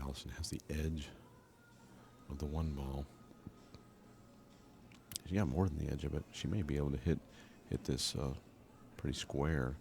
Allison has the edge of the 1 ball. She got more than the edge of it. She may be able to hit this pretty square.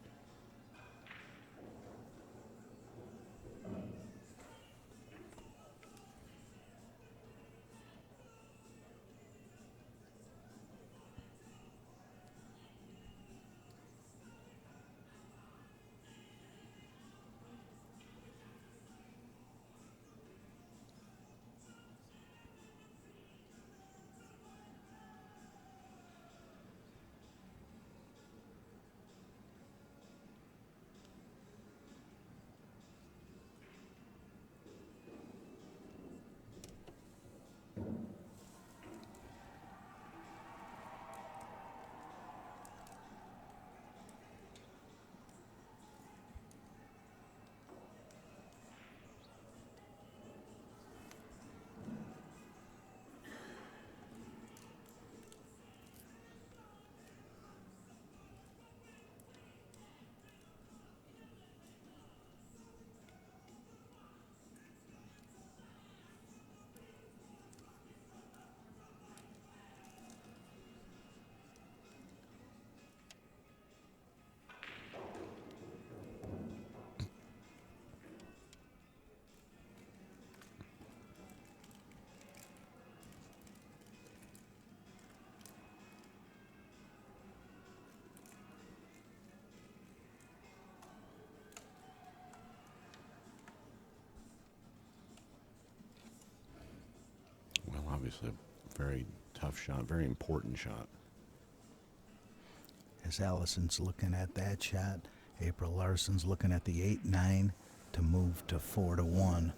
obviously a very tough shot, very important shot. As Allison's looking at that shot, April Larson's looking at the 8-9 to move to 4-1.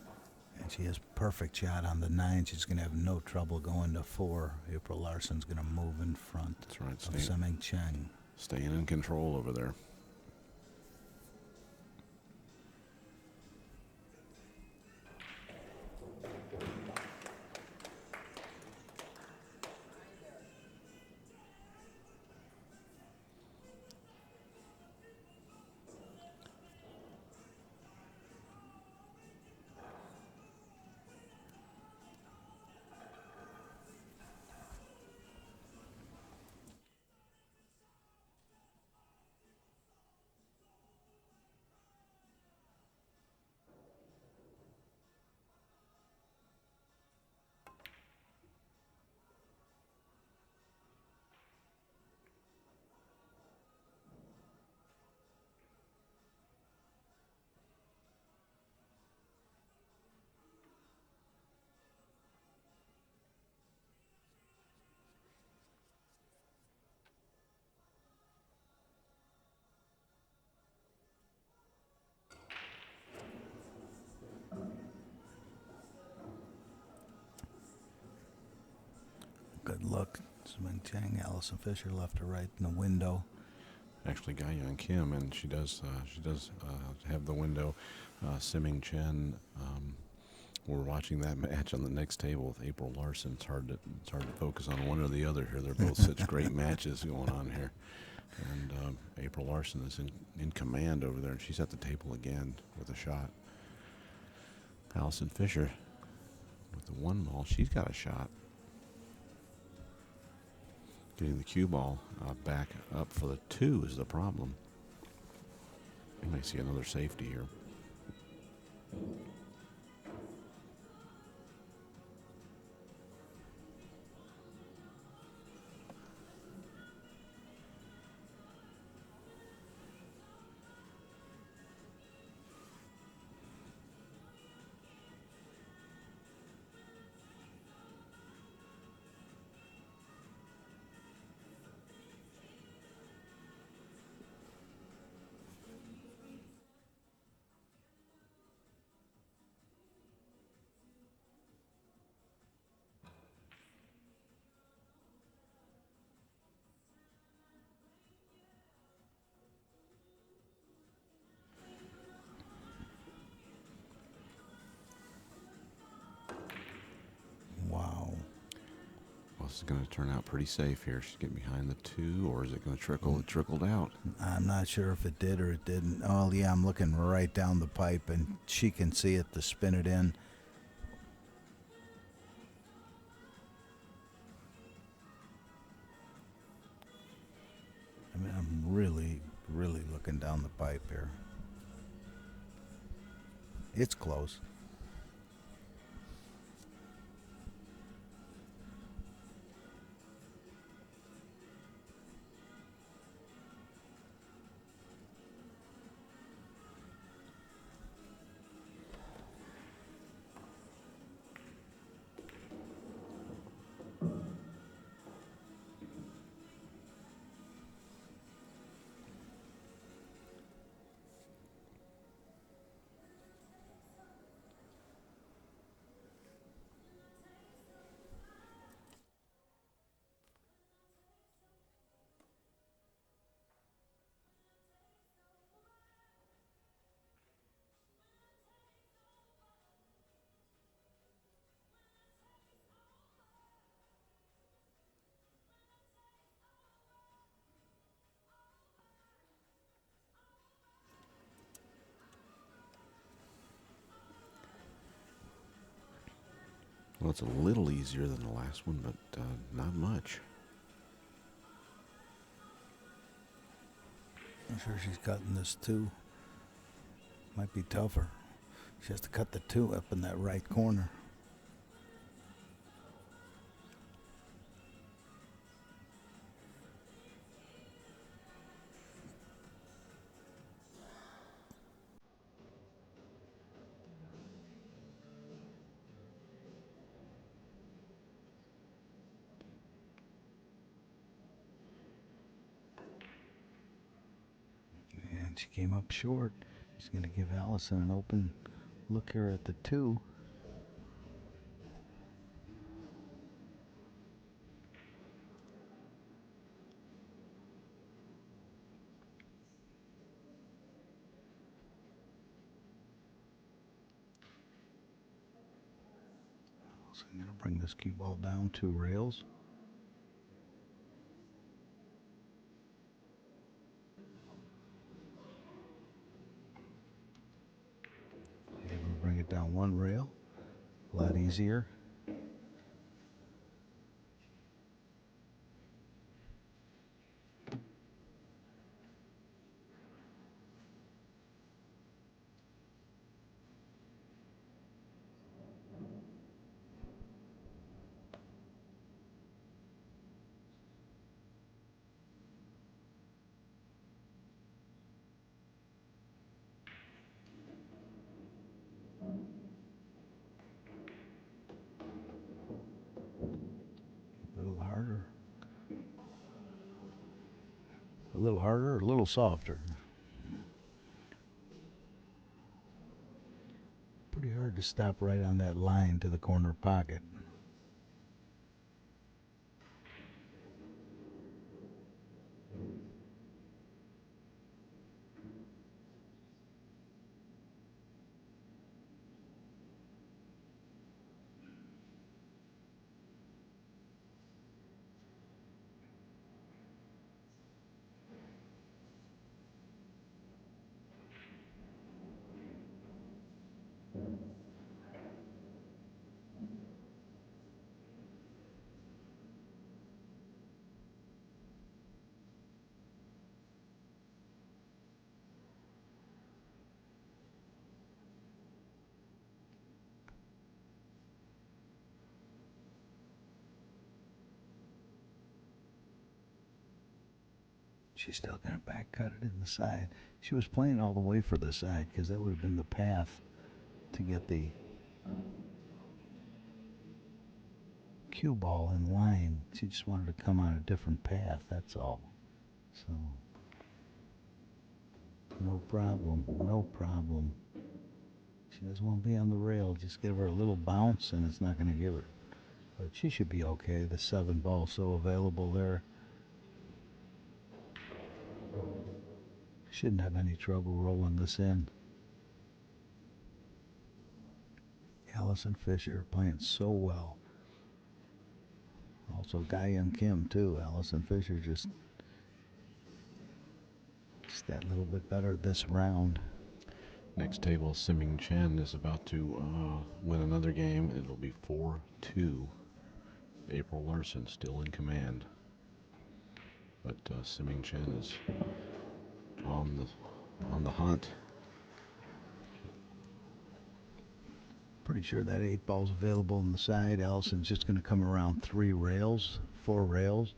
And she has perfect shot on the 9. She's going to have no trouble going to 4. April Larson's going to move in front That's right, of Seming Cheng. Staying in control over there. Good look. Seming Cheng, Allison Fisher left to right in the window. Actually, Ga Young Kim, and she does have the window. Seming Chen. We're watching that match on the next table with April Larson. It's hard to focus on one or the other here. They're both such great matches going on here. And April Larson is in command over there, and she's at the table again with a shot. Allison Fisher with the 1 ball. She's got a shot. Getting the cue ball back up for the 2 is the problem. You may see another safety here. Wow. Well, this is going to turn out pretty safe here. She's getting behind the 2, or is it going to trickle? It trickled out. I'm not sure if it did or it didn't. Oh, yeah, I'm looking right down the pipe, and she can see it to spin it in. I mean, I'm really, really looking down the pipe here. It's close. Well, it's a little easier than the last one, but not much. I'm sure she's cutting this 2. Might be tougher. She has to cut the 2 up in that right corner. She came up short. She's going to give Allison an open look here at the 2. So I'm going to bring this cue ball down 2 rails. Able to bring it down 1 rail. A lot easier. A little harder. A little harder, or a little softer. Pretty hard to stop right on that line to the corner pocket. She's still going to back cut it in the side. She was playing all the way for the side because that would have been the path to get the cue ball in line. She just wanted to come on a different path, that's all. So, no problem, no problem. She doesn't want to be on the rail. Just give her a little bounce and it's not going to give her. But she should be okay. The 7 ball so available there. Shouldn't have any trouble rolling this in. Allison Fisher playing so well. Also Ga-Young Kim too. Allison Fisher just that little bit better this round. Next table, Siming Chen is about to win another game. It'll be 4-2. April Larson still in command. But Siming Chen is on the hunt. Pretty sure that 8 ball's available on the side. Allison's just going to come around 3 rails, 4 rails.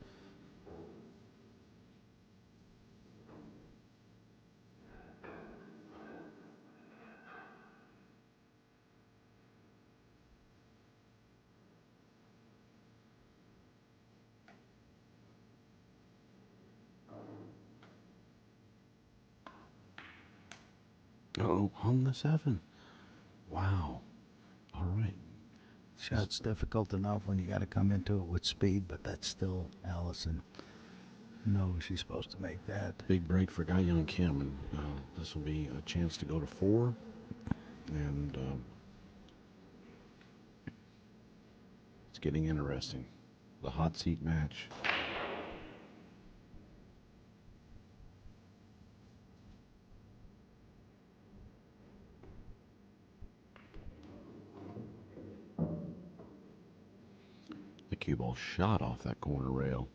Oh, on the 7. Wow. All right. Shot's difficult enough when you got to come into it with speed, but that's still Allison. No, she's supposed to make that. Big break for Ga-Young Kim, and this will be a chance to go to 4. And it's getting interesting. The hot seat match. The cue ball shot off that corner rail.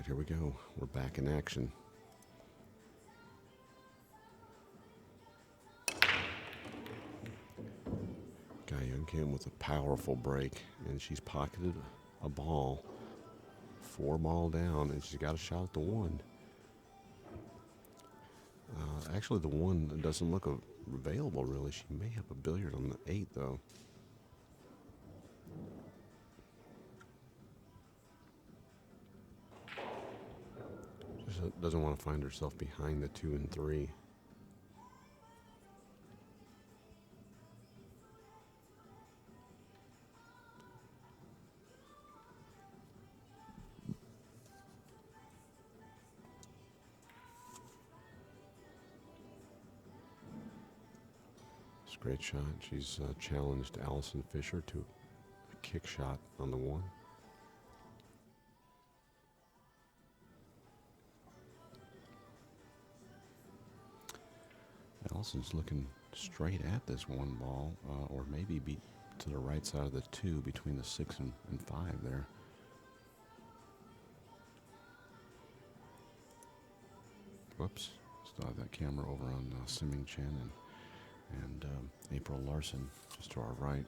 right, here we go. We're back in action. Guy-Young came with a powerful break, and she's pocketed a ball. 4 ball down, and she's got a shot at the 1. Actually, the 1 doesn't look available, really. She may have a billiard on the 8, though. She doesn't want to find herself behind the 2 and 3. It's a great shot. She's challenged Allison Fisher to a kick shot on the 1. Allison's looking straight at this 1 ball, or maybe be to the right side of the 2 between the 6 and 5 there. Whoops. Still have that camera over on Simming Chen and April Larson just to our right.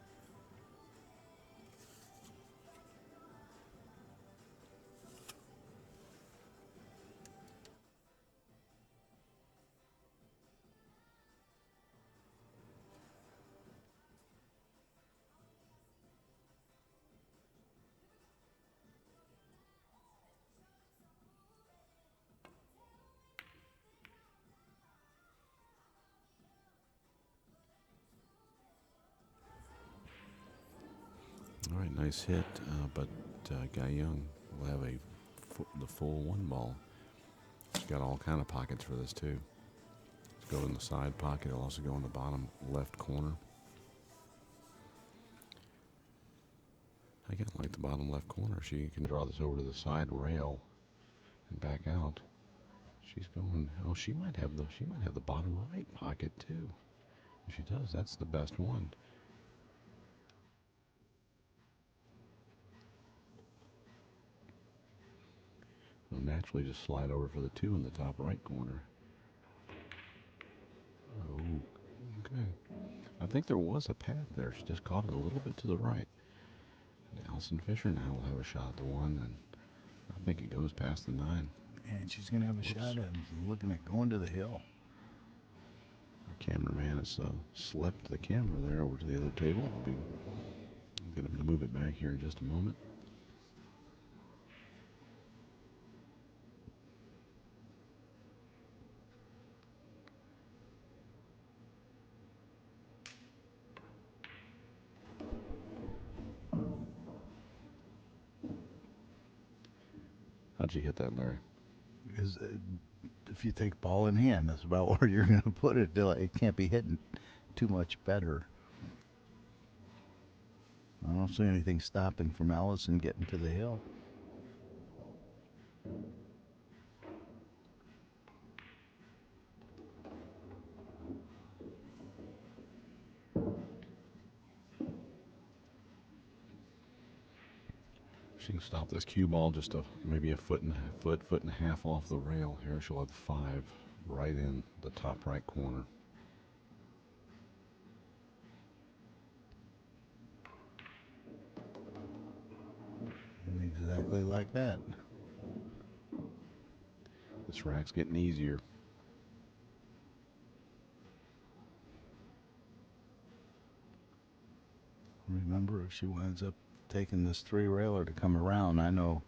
All right, nice hit, but Guy-Young will have the full 1 ball. She's got all kind of pockets for this too. Let's go in the side pocket. It'll also go in the bottom left corner. I kind of like the bottom left corner. She can draw this over to the side rail and back out. She's going. Oh, she might have the bottom right pocket too. If she does, that's the best one. It'll naturally just slide over for the 2 in the top right corner. Oh, okay. I think there was a pad there. She just caught it a little bit to the right. And Allison Fisher now will have a shot at the 1, and I think it goes past the 9. And she's going to have a shot at looking at going to the hill. Our cameraman has slipped the camera there over to the other table. I'm going to move it back here in just a moment. How'd you hit that, Larry? Because if you take ball in hand, that's about where you're going to put it. It can't be hitting too much better. I don't see anything stopping from Allison getting to the hill. She can stop this cue ball just maybe a foot and a half off the rail here. She'll have 5 right in the top right corner. And exactly like that. This rack's getting easier. Remember, if she winds up taking this 3-railer to come around, I know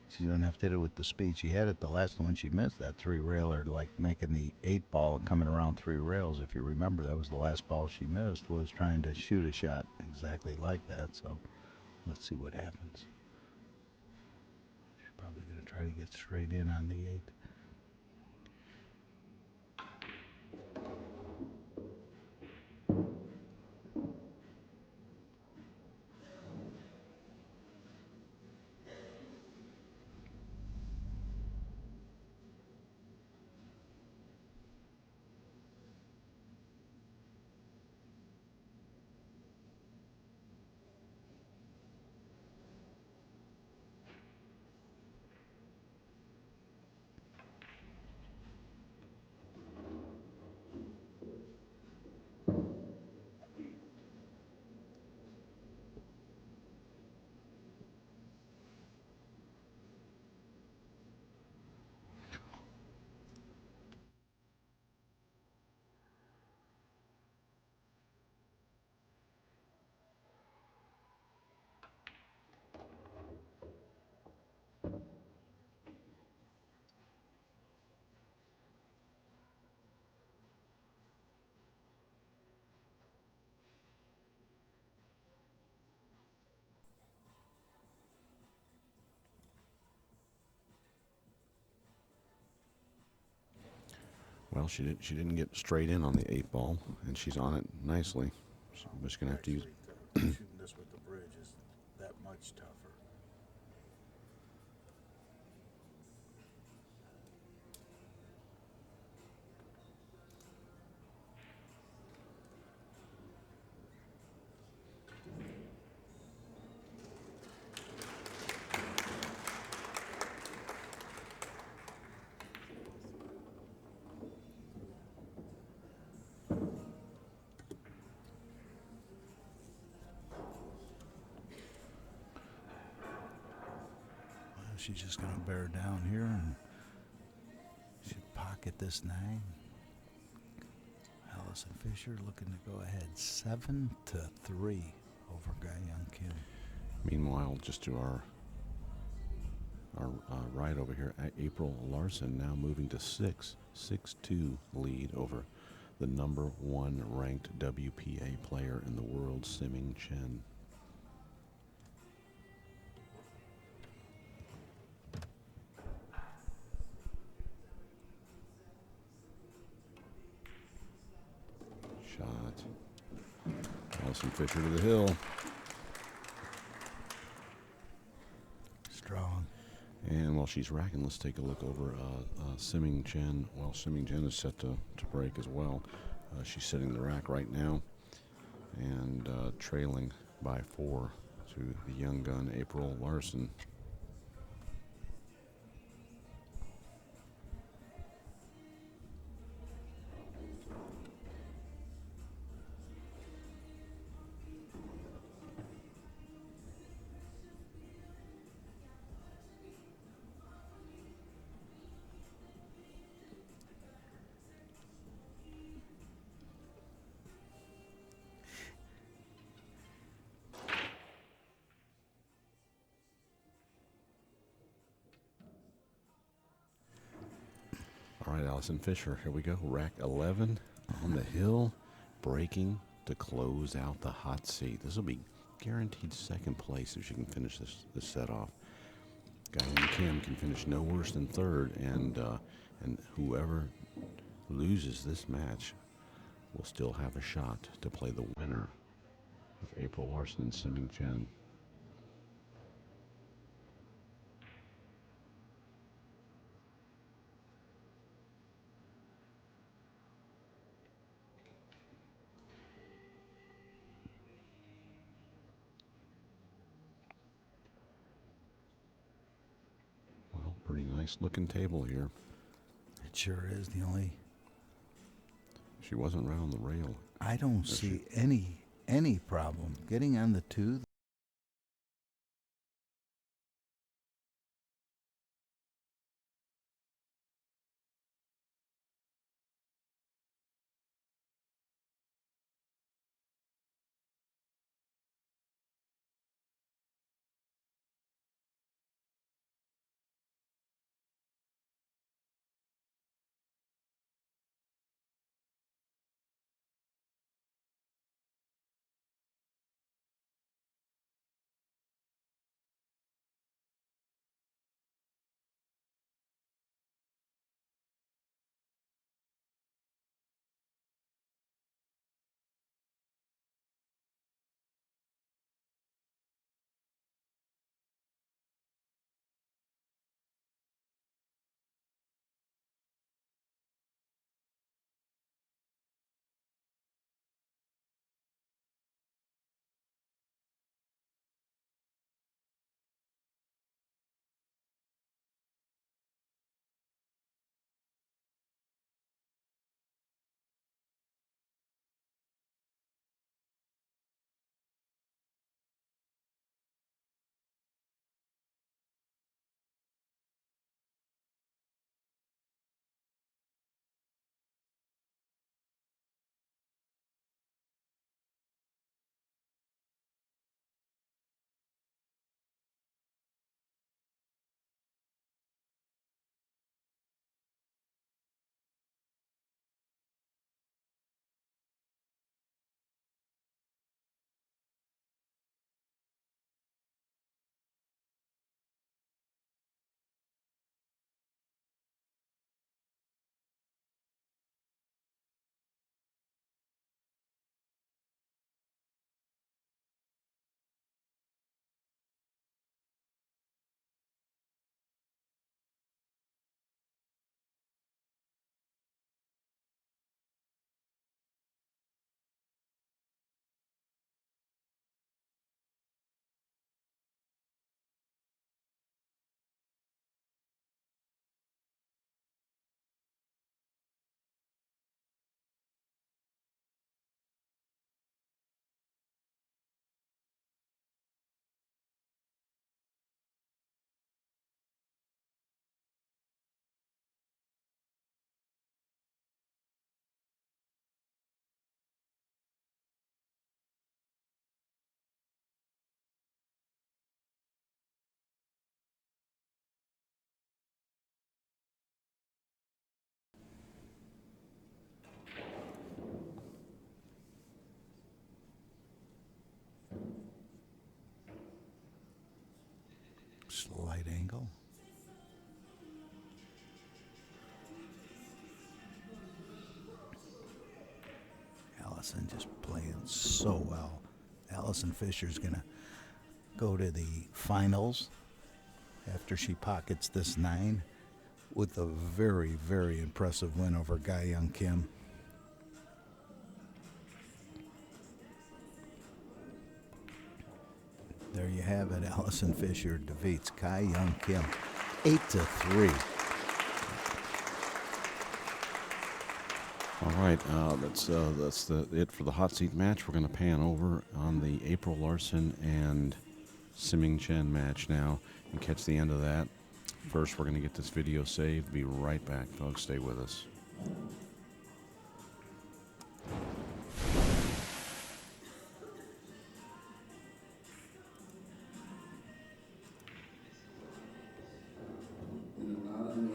she doesn't have to hit it with the speed she had it. The last one she missed, that 3-railer, like making the 8 ball and coming around 3 rails. If you remember, that was the last ball she missed, was trying to shoot a shot exactly like that. So let's see what happens. She's probably going to try to get straight in on the 8. Well, she didn't get straight in on the 8 ball, and she's on it nicely. So I'm just going to have to use. Shooting this with the bridge is that much tougher. She's just going to bear down here and should pocket this 9. Allison Fisher looking to go ahead 7-3 over Young Kim. Meanwhile, just to our right over here, April Larson now moving to 6-2 lead over the number 1 ranked WPA player in the world, Siming Chen. Shot. Allison Fisher to the hill. Strong. And while she's racking, let's take a look over Siming Chen. Well, Siming Chen is set to break as well. She's sitting the rack right now and trailing by 4 to the young gun, April Larson. All right, Allison Fisher, here we go. Rack 11 on the hill, breaking to close out the hot seat. This will be guaranteed second place if she can finish this set off. Guyan Kim can finish no worse than third, and whoever loses this match will still have a shot to play the winner of April Larson and Siming Chen. Well, pretty nice looking table here. It sure is. The only She wasn't right on the rail. I don't see any problem getting on the 2. angle. Allison just playing so well. Allison Fisher's going to go to the finals after she pockets this 9 with a very, very impressive win over Ga Young Kim. There you have it. Allison Fisher defeats Ga Young Kim 8-3. All right, that's it for the hot seat match. We're going to pan over on the April Larson and Siming Chen match now and catch the end of that. First, we're going to get this video saved. Be right back, folks. Stay with us.